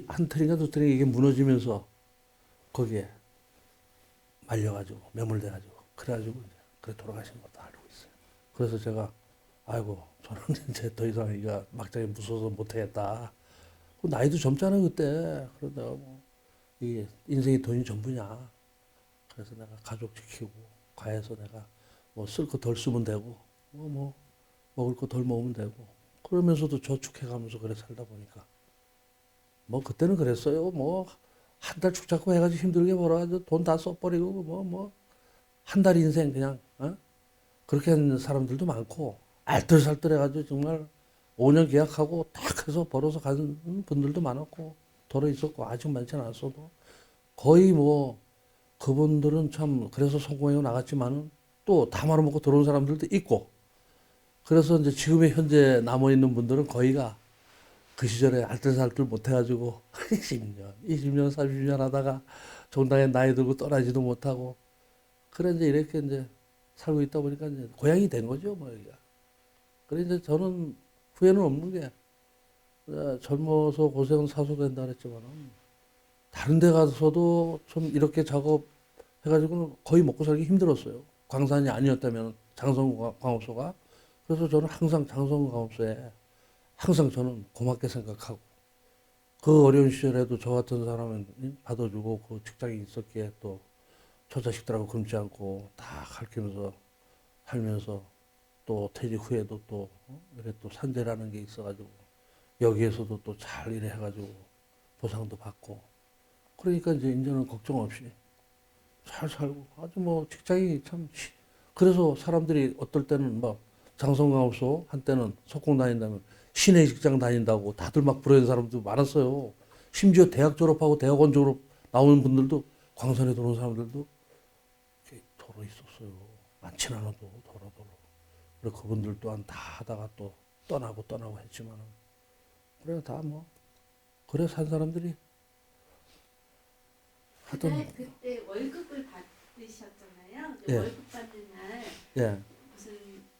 한 틀인가 두 틀이 이게 무너지면서 거기에 말려가지고 매몰돼가지고 그래가지고 이제 그래 돌아가신 것도 알고 있어요. 그래서 제가 아이고 저는 이제 더 이상 이거 막장에 무서워서 못하겠다. 나이도 젊잖아요 그때. 그러다 뭐 이게 인생이 돈이 전부냐. 그래서 내가 가족 지키고 과해서 내가 뭐 쓸 거 덜 쓰면 되고 뭐 먹을 거 덜 먹으면 되고 그러면서도 저축해가면서 그래 살다 보니까 뭐 그때는 그랬어요. 뭐 한 달 축 잡고 해가지고 힘들게 벌어가지고 돈 다 써버리고 뭐 한 달 인생 그냥 그렇게 하는 사람들도 많고 알뜰살뜰 해가지고 정말 5년 계약하고 딱 해서 벌어서 가는 분들도 많았고 덜어 있었고 아직 많지는 않았어도 거의 뭐 그분들은 참 그래서 성공해 나갔지만은 또 다 말아먹고 들어온 사람들도 있고 그래서 이제 지금의 현재 남아있는 분들은 거의가 그 시절에 알뜰살뜰 못해가지고 10년, 20년, 30년 하다가 정당에 나이 들고 떠나지도 못하고 그래 이제 이렇게 이제 살고 있다 보니까 이제 고향이 된 거죠 뭐 여기가. 그래 이제 저는 후회는 없는 게 젊어서 고생은 사소된다 그랬지만은 다른 데 가서도 좀 이렇게 작업해가지고는 거의 먹고 살기 힘들었어요. 광산이 아니었다면 장성광업소가. 그래서 저는 항상 장성광업소에 항상 저는 고맙게 생각하고 그 어려운 시절에도 저 같은 사람은 받아주고 그 직장이 있었기에 또 처자식들하고 굶지 않고 다 가르치면서 살면서 또 퇴직 후에도 또 이렇게 또 산재라는 게 있어가지고 여기에서도 또 잘 일해가지고 보상도 받고 그러니까 이제는 걱정 없이 잘 살고 아주 뭐 직장이 참 그래서 사람들이 어떨 때는 막 장성광업소 한때는 석공 다닌다면 시내 직장 다닌다고 다들 막 부르는 사람도 많았어요. 심지어 대학 졸업하고 대학원 졸업 나오는 분들도 광산에 들어온 사람들도 더러 있었어요. 많진 않아도 더러. 그리고 그분들 또한 다 하다가 또 떠나고 했지만은 그래 다 뭐 그래 산 사람들이 하던 그때 월급을 받으셨잖아요. 예. 월급 받는 날 예 무슨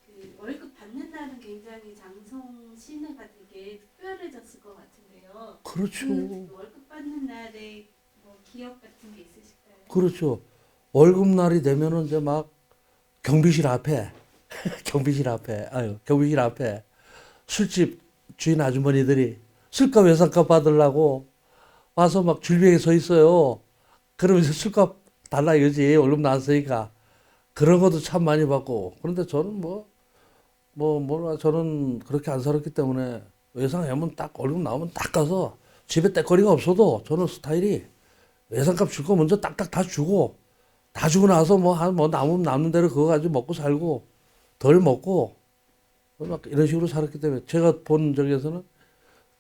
그 월급 받는 날은 굉장히 장성 시내가 되게 특별해졌을 것 같은데요. 그렇죠. 그 월급 받는 날에 뭐 기억 같은 게 있으실까요? 그렇죠. 월급날이 되면은 이제 막 경비실 앞에 경비실 앞에 술집 주인 아주머니들이 술값 외상값 받으려고 와서 막 줄비에 서 있어요. 그러면서 술값 달라 이거지. 월급 나왔으니까. 그런 것도 참 많이 받고. 그런데 저는 뭐라 저는 그렇게 안 살았기 때문에 외상하면 딱 월급 나오면 딱 가서 집에 떼거리가 없어도 저는 스타일이 외상값 줄 거 먼저 딱딱 다 주고 다 주고 나서 뭐 남는 대로 그거 가지고 먹고 살고 덜 먹고 막 이런 식으로 살았기 때문에 제가 본 적에서는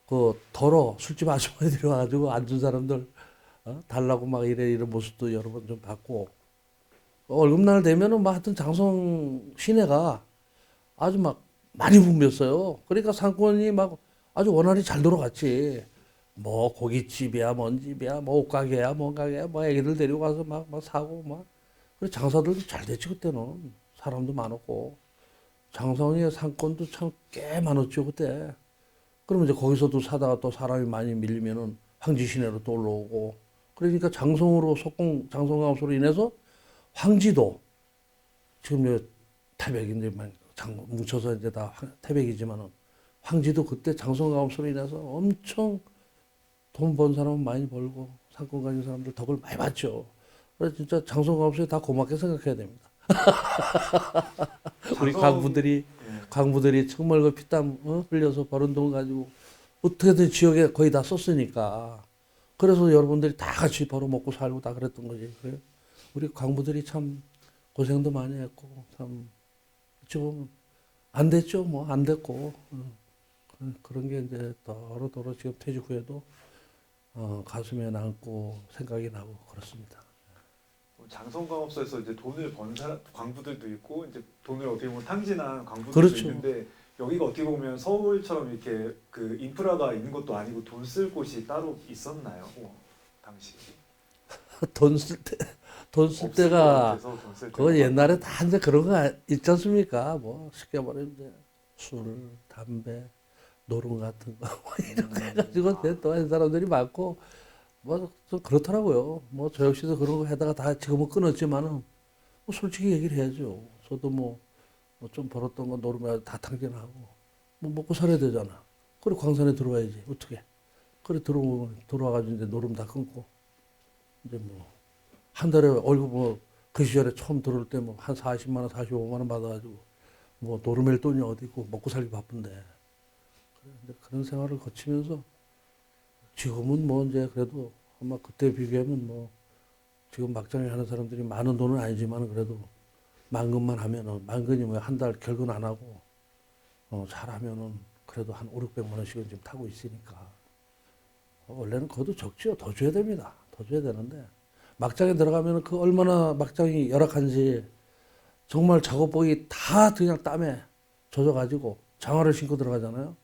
그 더러 술집 아주머니들이 와가지고 앉은 사람들 달라고 막 이런 모습도 여러 번 좀 봤고 월급날 되면은 막 하여튼 장성 시내가 아주 막 많이 붐볐어요. 그러니까 상권이 막 아주 원활히 잘 돌아갔지. 뭐 고깃집이야, 뭔 집이야, 뭐 옷가게야, 뭔 가게야, 뭐 애기들 데리고 가서 막 사고 막. 그래 장사들도 잘 됐지 그때는. 사람도 많았고 장성의 상권도 참 꽤 많았죠 그때. 그러면 이제 거기서도 사다가 또 사람이 많이 밀리면은 황지 시내로 또 올라오고. 그러니까 장성으로 장성강업소로 인해서 황지도 지금 태백인데 뭉쳐서 이제 다 태백이지만은 황지도 그때 장성강업소로 인해서 엄청 돈 번 사람은 많이 벌고 상권 가진 사람들 덕을 많이 봤죠. 그래서 진짜 장성강업소에 다 고맙게 생각해야 됩니다. 우리 광부들이 정말 그 피땀 흘려서 벌은 돈 가지고 어떻게든 지역에 거의 다 썼으니까 그래서 여러분들이 다 같이 벌어 먹고 살고 다 그랬던 거지. 그래 우리 광부들이 참 고생도 많이 했고 참 어찌 보면 안 됐죠 뭐 안 됐고 그런 게 이제 더러더러 지금 퇴직 후에도 가슴에 남고 생각이 나고 그렇습니다. 장성광업소에서 이제 돈을 번 광부들도 있고 이제 돈을 어떻게 보면 탕진한 광부들도 그렇죠. 있는데 여기가 어떻게 보면 서울처럼 이렇게 그 인프라가 있는 것도 아니고 돈 쓸 곳이 따로 있었나요? 당시 돈 쓸 때가 그거 옛날에 다 이제 그런 거 있지 않습니까? 뭐 쉽게 말하면 이제 술, 담배, 노름 같은 거 뭐 이런 거 해가지고 또 하는 사람들이 많고 뭐 좀 그렇더라고요. 뭐 저 역시도 그런 거 하다가 다 지금은 끊었지만은 뭐 솔직히 얘기를 해야죠. 저도 뭐 좀 벌었던 거 노름에 다 탕진하고 뭐 먹고 살아야 되잖아. 그래 광산에 들어와야지 어떻게? 그래 들어와가지고 이제 노름 다 끊고 이제 뭐 한 달에 월급 뭐 그 시절에 처음 들어올 때 뭐 한 40만 원, 45만 원 받아가지고 뭐 노름일 돈이 어디 있고 먹고 살기 바쁜데 그런 생활을 거치면서 지금은 뭐 이제 그래도 아마 그때 비교하면 뭐 지금 막장에 하는 사람들이 많은 돈은 아니지만 그래도 만근만 하면은 만근이 뭐 한 달 결근 안 하고 잘하면은 그래도 한 5, 600만 원씩은 지금 타고 있으니까 원래는 그것도 적지요. 더 줘야 됩니다. 더 줘야 되는데 막장에 들어가면은 그 얼마나 막장이 열악한지 정말 작업복이 다 그냥 땀에 젖어가지고 장화를 신고 들어가잖아요.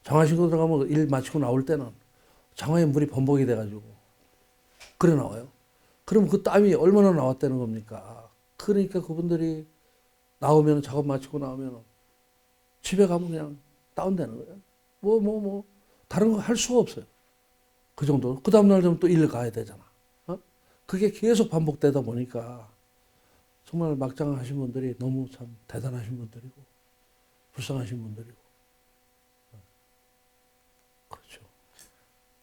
장화 신고 들어가면 일 마치고 나올 때는 장화에 물이 범벅이 돼가지고 그래 나와요. 그럼 그 땀이 얼마나 나왔다는 겁니까? 그러니까 그분들이 나오면 작업 마치고 나오면 집에 가면 그냥 다운되는 거예요. 뭐 다른 거 할 수가 없어요. 그 정도. 그 다음날 되면 또 일 가야 되잖아. 그게 계속 반복되다 보니까 정말 막장 하신 분들이 너무 참 대단하신 분들이고 불쌍하신 분들이고 그렇죠.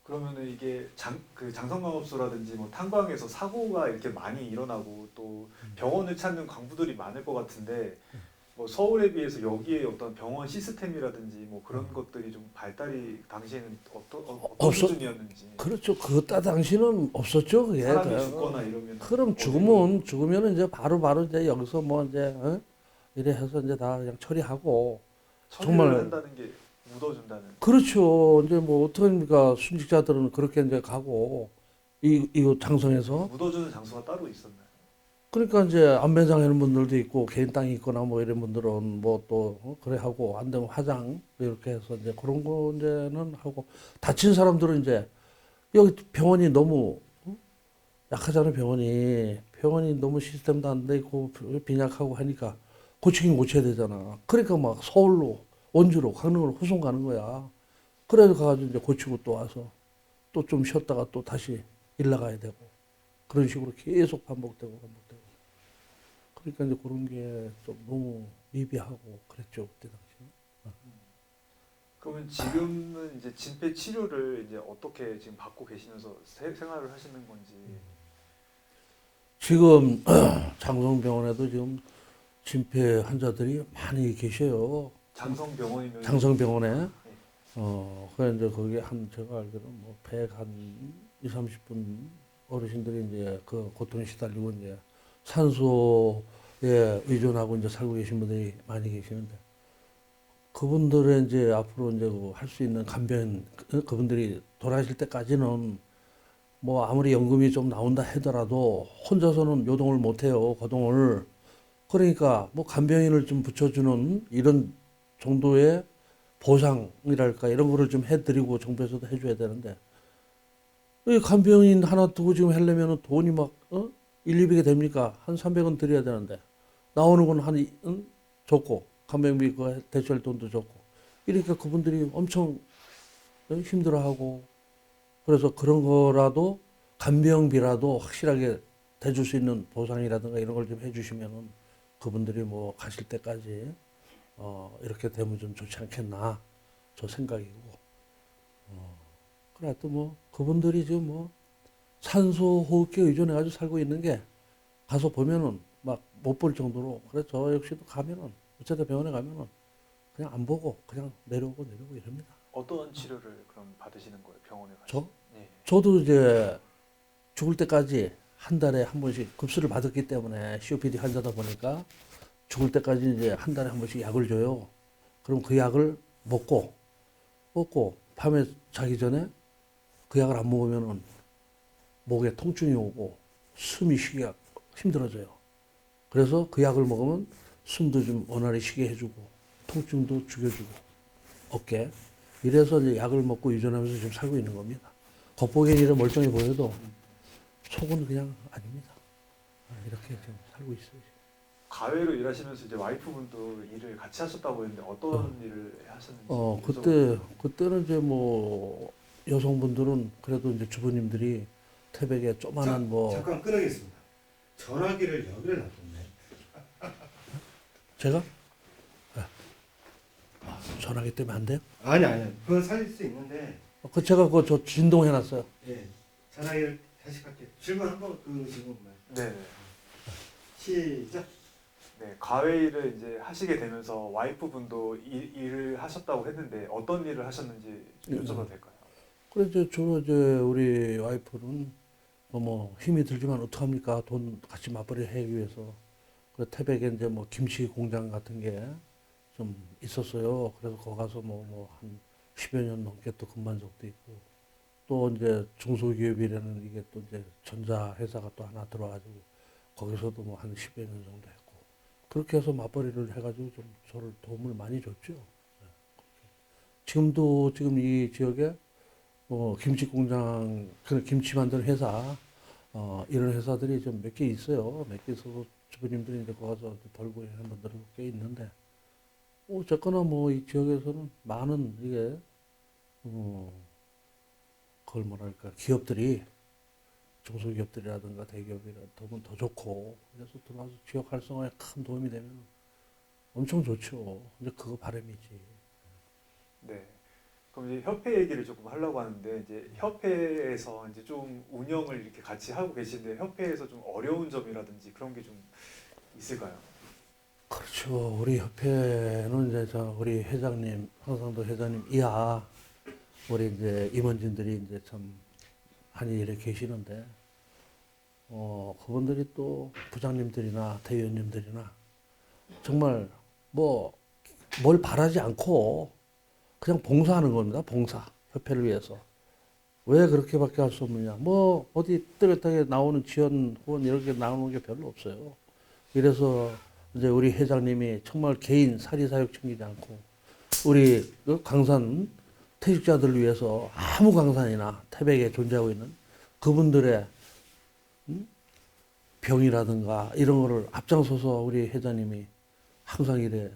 그러면은 이게 그 장성광업소라든지 뭐 탄광에서 사고가 이렇게 많이 일어나고 또 병원을 찾는 광부들이 많을 것 같은데 뭐 서울에 비해서 여기에 어떤 병원 시스템이라든지 뭐 그런 것들이 좀 발달이 당시에는 어떤 수준이었는지. 그렇죠. 그때 당시는 없었죠. 그게. 사람이 죽거나 이러면. 그럼 죽으면 이제 바로 이제 여기서 뭐 이제 이래 해서 이제 다 그냥 처리하고. 정말 한다는 게 묻어준다는. 그렇죠. 이제 뭐 어떡합니까? 순직자들은 그렇게 이제 가고 이 장성에서 묻어주는 장소가 따로 있었나요? 그러니까 이제 안매장 하는 분들도 있고 개인 땅이 있거나 뭐 이런 분들은 뭐 또 그래 하고 안 되면 화장 이렇게 해서 이제 그런 거 이제는 하고 다친 사람들은 이제 여기 병원이 너무 약하잖아요. 병원이 너무 시스템도 안 돼 있고 빈약하고 하니까 고치긴 고쳐야 되잖아. 그러니까 막 서울로 원주로 강릉으로 후송 가는 거야. 그래서 가가지고 이제 고치고 또 와서 또 좀 쉬었다가 또 다시 일 나가야 되고 그런 식으로 계속 반복되고. 그러니까 이제 그런 게 좀 너무 미비하고 그랬죠 그때 당시. 그러면 지금은 이제 진폐 치료를 이제 어떻게 지금 받고 계시면서 생활을 하시는 건지. 지금 장성병원에도 지금 진폐 환자들이 많이 계셔요. 장성병원이면 장성병원에. 그래 이제 거기 제가 알기로는 뭐 2, 30분 어르신들이 이제 그 고통에 시달리고 이제 산소에 의존하고 이제 살고 계신 분들이 많이 계시는데 그분들의 이제 앞으로 이제 할 수 있는 간병 그분들이 돌아가실 때까지는 뭐 아무리 연금이 좀 나온다 하더라도 혼자서는 요동을 못 해요. 거동을. 그러니까 뭐 간병인을 좀 붙여주는 이런 정도의 보상이랄까 이런 거를 좀 해드리고 정부에서도 해줘야 되는데 이 간병인 하나 두고 지금 하려면 돈이 막 1, 200이 됩니까? 한 300원 드려야 되는데 나오는 건 한 적고 간병비 그 대출할 돈도 적고 이러니까 그분들이 엄청 힘들어하고 그래서 그런 거라도 간병비라도 확실하게 대줄 수 있는 보상이라든가 이런 걸 좀 해주시면은 그분들이 뭐 가실 때까지 이렇게 되면 좀 좋지 않겠나 저 생각이고 그래 또 뭐 그분들이 지금 뭐 산소 호흡기에 의존해 가지고 살고 있는 게 가서 보면은 막 못 볼 정도로 그래 저 역시도 가면은 어쨌든 병원에 가면은 그냥 안 보고 그냥 내려오고 이럽니다. 어떤 치료를 그럼 받으시는 거예요? 병원에 가서? 저? 예. 저도 이제 죽을 때까지 한 달에 한 번씩 급수를 받았기 때문에 COPD 환자다 보니까 죽을 때까지 이제 한 달에 한 번씩 약을 줘요. 그럼 그 약을 먹고 밤에 자기 전에 그 약을 안 먹으면은 목에 통증이 오고 숨이 쉬기가 힘들어져요. 그래서 그 약을 먹으면 숨도 좀 원활히 쉬게 해주고 통증도 죽여주고 어깨 이래서 이제 약을 먹고 유전하면서 지금 살고 있는 겁니다. 겉보기에는 이런 멀쩡해 보여도 속은 그냥 아닙니다. 이렇게 지금 살고 있어요. 가외로 일하시면서 이제 와이프분도 일을 같이 하셨다고 했는데 어떤 일을 하셨는지. 그때는 이제 뭐 여성분들은 그래도 이제 주부님들이 태백에 조만한 뭐 잠깐 끊어겠습니다. 전화기를 여기를 놔뒀네. 제가 전화기 때문에 안 돼요? 아니. 그건 살릴 수 있는데. 제가 저 진동해놨어요. 예. 전화기를 다시 갈게요. 질문 한번 그 질문만. 네. 시작. 네, 가외 일을 이제 하시게 되면서 와이프분도 일을 하셨다고 했는데 어떤 일을 하셨는지 좀 여쭤봐도 될까요? 그래서 주로 이제 우리 와이프는 뭐 힘이 들지만 어떡합니까? 돈 같이 맞벌이 하기 위해서 그 태백에 이제 뭐 김치 공장 같은 게 좀 있었어요. 그래서 거기 가서 뭐 한 10여 년 넘게 또 근무한 적도 있고 또 이제 중소기업이라는 이게 또 이제 전자 회사가 또 하나 들어와가지고 거기서도 뭐 한 10여 년 정도 했고 그렇게 해서 맞벌이를 해가지고 좀 저를 도움을 많이 줬죠. 지금도 지금 이 지역에 김치 공장, 그 김치 만드는 회사, 이런 회사들이 좀 몇 개 있어요. 몇 개 있어서 주부님들이 이제 거기 가서 벌고 하는 분들이 꽤 있는데, 어쨌거나 뭐 이 지역에서는 많은 이게, 그걸 뭐랄까, 기업들이, 중소기업들이라든가 대기업이라든가 더면 더 좋고, 그래서 들어와서 지역 활성화에 큰 도움이 되면 엄청 좋죠. 이제 그거 바람이지. 네. 그럼 이제 협회 얘기를 조금 하려고 하는데 이제 협회에서 이제 좀 운영을 이렇게 같이 하고 계신데 협회에서 좀 어려운 점이라든지 그런 게 좀 있을까요? 그렇죠. 우리 협회는 이제 우리 회장님, 황상도 회장님 이하 우리 이제 임원진들이 이제 참 많이 이렇게 계시는데, 그분들이 또 부장님들이나 대위원님들이나 정말 뭐 뭘 바라지 않고 그냥 봉사하는 겁니다. 봉사. 협회를 위해서. 왜 그렇게밖에 할 수 없느냐. 뭐 어디 뚜렷하게 나오는 지원 후원 이렇게 나오는 게 별로 없어요. 이래서 이제 우리 회장님이 정말 개인 사리사욕 챙기지 않고 우리 그 강산 퇴직자들을 위해서 아무 강산이나 태백에 존재하고 있는 그분들의 병이라든가 이런 거를 앞장서서 우리 회장님이 항상 이래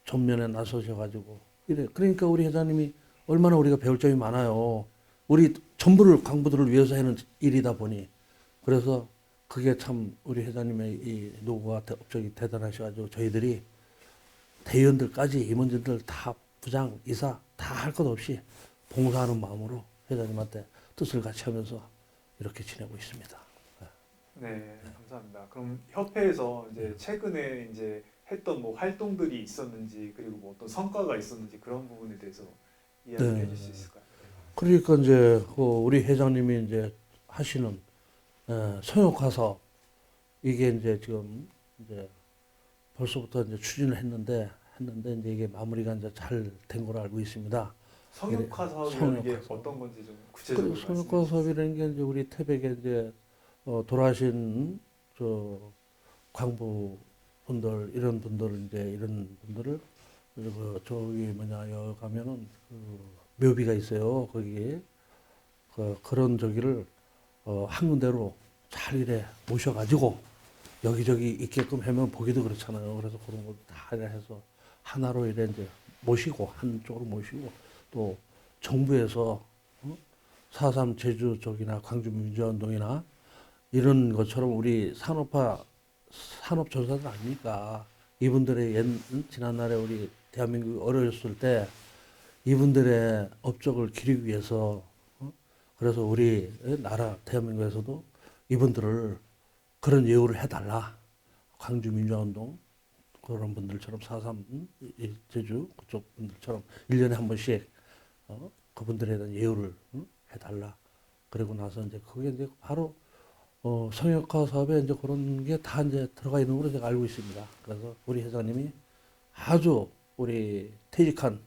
전면에 나서셔가지고 이래. 그러니까 우리 회장님이 얼마나 우리가 배울 점이 많아요. 우리 전부를 광부들을 위해서 하는 일이다 보니 그래서 그게 참 우리 회장님의 이 노고가 업적이 대단하셔가지고 저희들이 대의원들까지 임원진들 다 부장, 이사 다 할 것 없이 봉사하는 마음으로 회장님한테 뜻을 같이 하면서 이렇게 지내고 있습니다. 네, 감사합니다. 그럼 협회에서 이제 최근에 이제 했던 뭐 활동들이 있었는지 그리고 뭐 어떤 성과가 있었는지 그런 부분에 대해서 이야기해 네. 주실 수 있을까요? 그러니까 이제 우리 회장님이 이제 하시는 성역화 사업 이게 이제 지금 이제 벌써부터 이제 추진을 했는데 이제 이게 마무리가 이제 잘 된 걸로 알고 있습니다. 성역화 사업이라는 게 성역화 사업. 어떤 건지 좀 구체적으로 그 성역화 말씀해 주세요. 사업이라는 게 이제 우리 태백에 이제 돌아가신 저 광부 분들 이런 분들을 그 저기 뭐냐 여기 가면은 그 묘비가 있어요. 거기 그런 저기를 한 군데로 잘 이래 모셔가지고 여기저기 있게끔 하면 보기도 그렇잖아요. 그래서 그런 걸 다 해서 하나로 이래 이제 모시고 한쪽으로 모시고 또 정부에서 4.3 제주 쪽이나 광주 민주화운동이나 이런 것처럼 우리 산업 전사들 아닙니까? 이분들의 지난날에 우리 대한민국이 어려웠을 때 이분들의 업적을 기리기 위해서 그래서 우리 나라 대한민국에서도 이분들을 그런 예우를 해달라. 광주 민주화운동 그런 분들처럼 4.3 제주 그쪽 분들처럼 1년에 한 번씩 그분들에 대한 예우를 해달라. 그리고 나서 이제 그게 이제 바로 성역화 사업에 이제 그런 게 다 이제 들어가 있는 걸로 제가 알고 있습니다. 그래서 우리 회장님이 아주 우리 퇴직한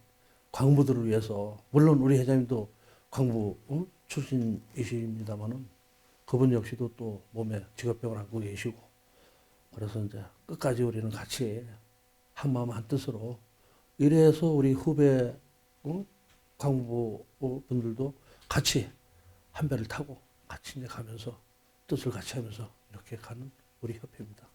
광부들을 위해서 물론 우리 회장님도 광부 출신이십니다만은 그분 역시도 또 몸에 직업병을 앓고 계시고 그래서 이제 끝까지 우리는 같이 한 마음 한 뜻으로 이래서 우리 후배 광부 분들도 같이 한 배를 타고 같이 이제 가면서 뜻을 같이 하면서 이렇게 가는 우리 협회입니다.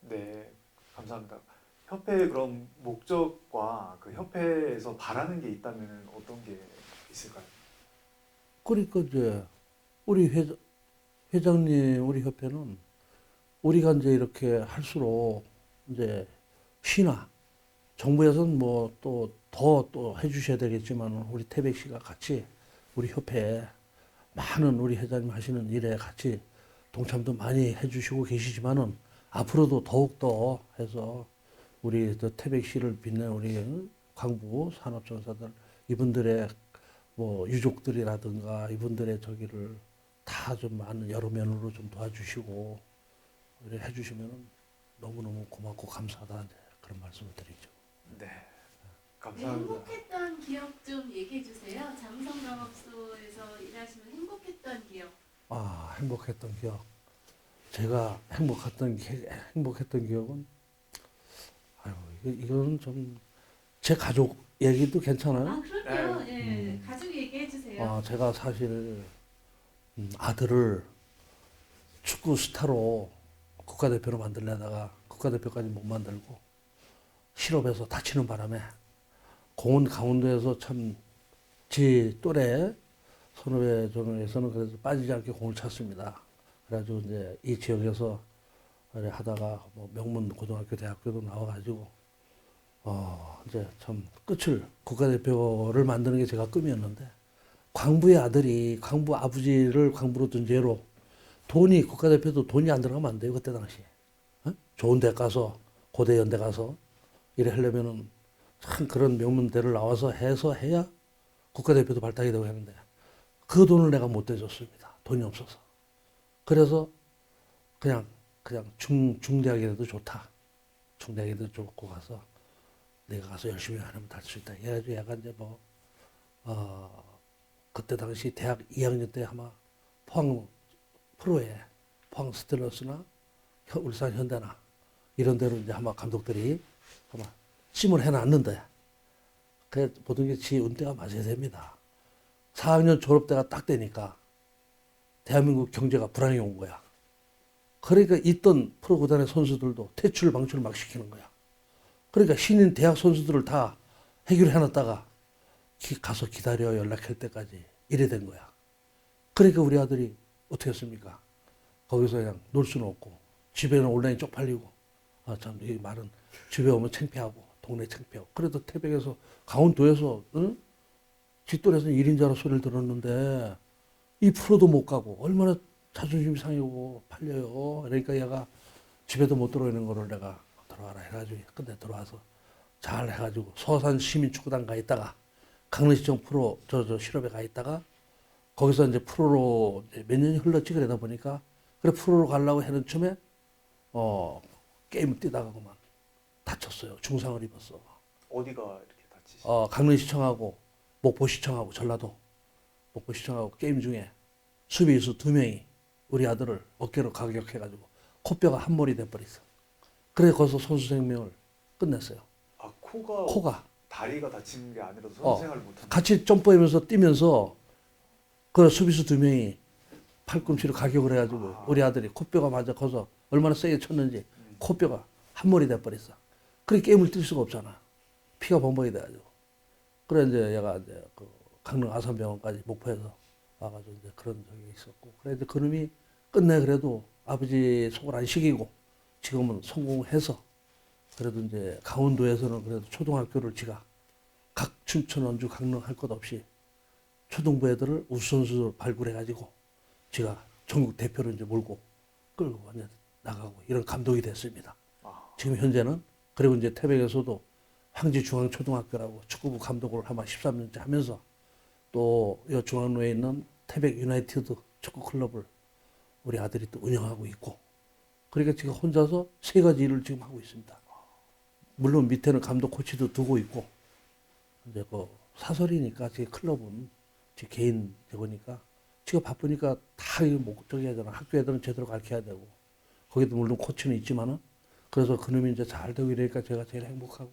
네, 감사합니다. 협회의 그런 목적과 그 협회에서 바라는 게 있다면 어떤 게 있을까요? 그러니까 이제 우리 회장님 우리 협회는 우리가 이제 이렇게 할수록 이제 시나 정부에서는 뭐 또 해주셔야 되겠지만 우리 태백시가 같이 우리 협회에 많은 우리 회장님 하시는 일에 같이 동참도 많이 해주시고 계시지만은 앞으로도 더욱더 해서 우리 태백시를 빛낸 우리 광부 산업전사들 이분들의 뭐 유족들이라든가 이분들의 저기를 다 좀 많은 여러 면으로 좀 도와주시고 이렇게 해주시면은 너무너무 고맙고 감사하다 이제 그런 말씀을 드리죠. 네, 네, 감사합니다. 행복했던 기억 좀 얘기해 주세요. 장성강업소에서 일하시면 행복했던 기억. 아 행복했던 기억. 제가 행복했던 기억은 아유 이건 좀 제 가족 얘기도 괜찮아요? 아 그럼요. 예, 가족 얘기해 주세요. 제가 사실 아들을 축구 스타로 국가대표로 만들려다가 국가대표까지 못 만들고 실업해서 다치는 바람에 공원 가운데에서 참 제 또래 선후배 중에서는 그래서 빠지지 않게 공을 찼습니다. 그래가지고 이제 이 지역에서 하다가 뭐 명문 고등학교 대학교도 나와가지고 이제 참 끝을 국가대표를 만드는 게 제가 꿈이었는데 광부의 아들이 광부 아버지를 광부로 둔 죄로 돈이 국가대표도 돈이 안 들어가면 안 돼요 그때 당시에 좋은 데 가서 고대 연대 가서 이래 하려면은 참 그런 명문대를 나와서 해야 국가대표도 발탁이 되고 하는데 그 돈을 내가 못 대줬습니다. 돈이 없어서. 그래서 그냥 중대학이라도 좋다. 중대학이라도 좋고 가서 내가 가서 열심히 하면 달 수 있다. 그래가지고 얘가 이제 그때 당시 대학 2학년 때 아마 포항 프로에 포항 스텔러스나 울산 현대나 이런 데로 이제 아마 감독들이 아마 찜을 해놨는데 그 모든 게 지 운대가 맞아야 됩니다. 4학년 졸업 때가 딱 되니까 대한민국 경제가 불황이 온 거야. 그러니까 있던 프로 구단의 선수들도 퇴출 방출을 막 시키는 거야. 그러니까 신인 대학 선수들을 다 해결해놨다가 가서 기다려 연락할 때까지 이래 된 거야. 그러니까 우리 아들이 어떻게 했습니까? 거기서 그냥 놀 수는 없고 집에는 온라인 쪽팔리고 아 참 이 말은 집에 오면 창피하고 동네 창피하고 그래도 태백에서 강원도에서 응? 뒷돈에서 1인자로 소리를 들었는데 2%도 못 가고 얼마나 자존심이 상하고 팔려요. 그러니까 얘가 집에도 못 들어오는 거를 내가 들어와라 해가지고 근데 들어와서 잘 해가지고 서산 시민축구단 가 있다가 강릉시청 프로 저 실업에 가 있다가 거기서 이제 프로로 이제 몇 년이 흘렀지 그러다 보니까 그래 프로로 가려고 하는 쯤에 게임을 뛰다가 그만 다쳤어요. 중상을 입었어. 어디가 이렇게 다치시? 강릉시청하고 목포시청하고 전라도 목포시청하고 게임 중에 수비수 2명이 우리 아들을 어깨로 가격해가지고 코뼈가 한 몰이 돼버렸어. 그래 거기서 선수 생명을 끝냈어요. 아 코가 코가 다리가 다친 게 아니라서 선수 생활을 못하는. 같이 점프하면서 뛰면서 그 수비수 2명이 팔꿈치로 가격을 해가지고 우리 아들이 코뼈가 맞아 거기서 얼마나 세게 쳤는지 코뼈가 한 몰이 돼버렸어. 그래 게임을 뛸 수가 없잖아. 피가 범벅이 돼가지고. 그래 이제 얘가 이제 그 강릉 아산병원까지 목포에서 와가지고 이제 그런 적이 있었고. 그래 이제 그놈이 끝내 그래도 아버지 속을 안 시키고 지금은 성공해서 그래도 이제 강원도에서는 그래도 초등학교를 지가 각 춘천, 원주, 강릉 할 것 없이 초등부 애들을 우수선수로 발굴해가지고 지가 전국 대표를 이제 몰고 끌고 완전 나가고 이런 감독이 됐습니다. 지금 현재는 그리고 이제 태백에서도 황지중앙초등학교라고 축구부 감독을 아마 13년째 하면서 또 이 중앙로에 있는 태백 유나이티드 축구클럽을 우리 아들이 또 운영하고 있고 그러니까 지금 혼자서 3가지 일을 지금 하고 있습니다. 물론 밑에는 감독 코치도 두고 있고 이제 그 사설이니까 제 클럽은 제 개인 되고니까 지가 바쁘니까 다 목적이 해야 되나 학교 애들은 제대로 가르쳐야 되고 거기도 물론 코치는 있지만은 그래서 그놈이 이제 잘 되고 이러니까 제가 제일 행복하고.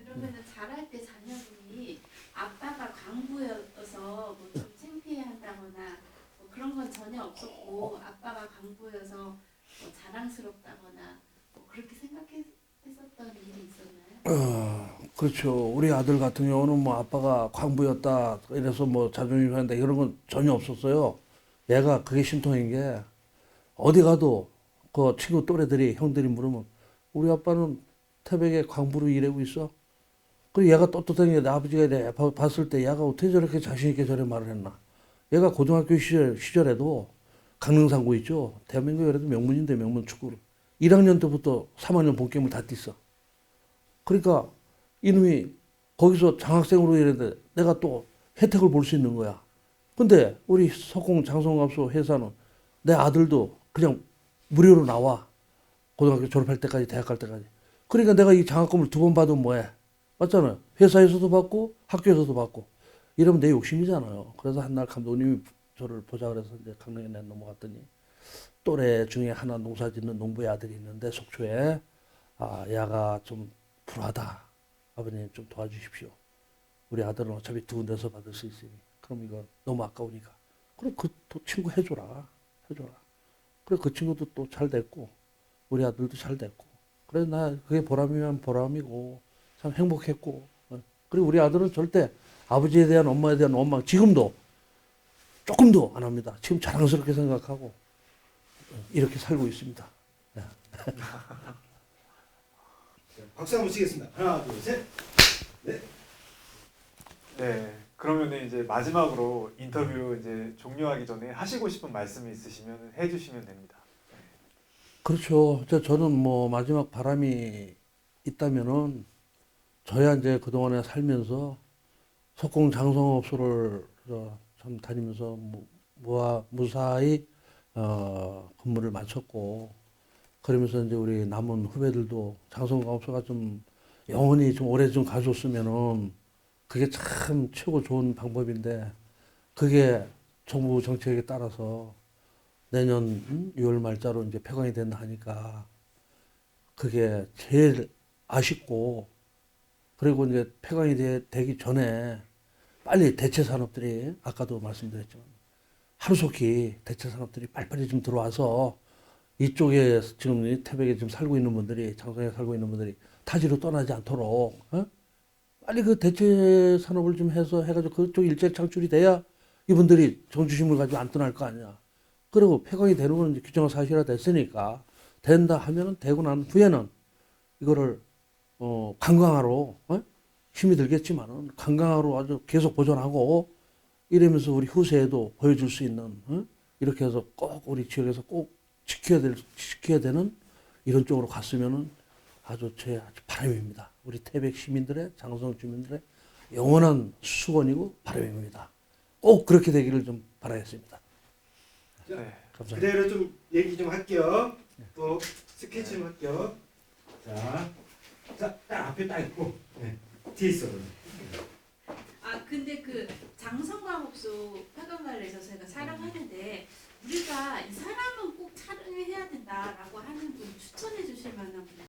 그러면은 자랄 때 자녀분이 아빠가 강부여서 뭐 좀 창피해한다거나 뭐 그런 건 전혀 없었고 아빠가 강부여서 뭐 자랑스럽다거나 뭐 그렇게 생각했었던 일이 있었나요? 그렇죠. 우리 아들 같은 경우는 뭐 아빠가 광부였다 이래서 뭐 자존심 상한다 이런 건 전혀 없었어요. 얘가 그게 심통인 게 어디 가도 그 친구 또래들이 형들이 물으면 우리 아빠는 태백에 광부로 일하고 있어. 그리고 얘가 떳떳한 게 내 아버지가 내가 봤을 때 얘가 어떻게 저렇게 자신 있게 저런 말을 했나. 얘가 고등학교 시절에도 강릉상고 있죠. 대한민국에 그래도 명문인데 명문 축구를 1학년 때부터 3학년 본게임을 다 뛰어. 그러니까 이놈이 거기서 장학생으로 일했는데 내가 또 혜택을 볼 수 있는 거야. 근데 우리 석공 장성갑소 회사는 내 아들도 그냥 무료로 나와. 고등학교 졸업할 때까지 대학 갈 때까지. 그러니까 내가 이 장학금을 2번 받으면 뭐해. 맞잖아요. 회사에서도 받고 학교에서도 받고. 이러면 내 욕심이잖아요. 그래서 한날 감독님이 저를 보자 그래서 이제 강릉에 내 넘어갔더니 또래 중에 하나 농사 짓는 농부의 아들이 있는데 속초에 얘가 좀 불하다. 아버님 좀 도와주십시오. 우리 아들은 어차피 2군데서 받을 수 있으니. 그럼 이거 너무 아까우니까. 그럼 그 친구 해줘라. 그래 그 친구도 또 잘 됐고 우리 아들도 잘 됐고. 그래 나 그게 보람이면 보람이고 참 행복했고. 그리고 우리 아들은 절대 아버지에 대한 엄마에 대한 원망 지금도 조금도 안 합니다. 지금 자랑스럽게 생각하고 이렇게 살고 있습니다. 네. 박수 한번 치겠습니다. 하나, 둘, 셋. 네. 네. 그러면 이제 마지막으로 인터뷰 이제 종료하기 전에 하시고 싶은 말씀이 있으시면 해주시면 됩니다. 그렇죠. 저는 뭐 마지막 바람이 있다면은 저야 이제 그동안에 살면서 석공 장성업소를 참 다니면서 무사히 근무를 마쳤고 그러면서 이제 우리 남은 후배들도 장성업소가 좀 영원히 좀 오래 좀 가줬으면은 그게 참 최고 좋은 방법인데 그게 정부 정책에 따라서 내년 6월 말자로 이제 폐광이 된다 하니까 그게 제일 아쉽고 그리고 이제 폐광이 되기 전에 빨리 대체 산업들이 아까도 말씀드렸지만 하루속히 대체 산업들이 빨리빨리 좀 들어와서 이쪽에 지금 태백에 지금 살고 있는 분들이 장성에 살고 있는 분들이 타지로 떠나지 않도록 빨리 그 대체 산업을 좀 해서 해가지고 그쪽 일자리 창출이 돼야 이분들이 정주심을 가지고 안 떠날 거 아니야. 그리고 폐광이 되는 건 이제 규정화 사실화 됐으니까 된다 하면은 되고 난 후에는 이거를 관광하러 힘이 들겠지만은 관광하러 아주 계속 보존하고 이러면서 우리 후세에도 보여줄 수 있는 이렇게 해서 꼭 우리 지역에서 꼭 지켜야 되는 이런 쪽으로 갔으면은 아주 바람입니다. 우리 태백 시민들의 장성 주민들의 영원한 수건이고 바람입니다. 꼭 그렇게 되기를 좀 바라겠습니다. 네. 감사합니다. 그대로 좀 얘기 좀 할게요. 또 스케치 좀 할게요. 자, 딱 앞에 딱 있고 뒤에 있어. 아 근데 그 장성광업소 폐광관리에서 제가 촬영하는데 우리가 이 사람은 꼭 촬영해야 된다라고 하는 분 추천해 주실 만한 분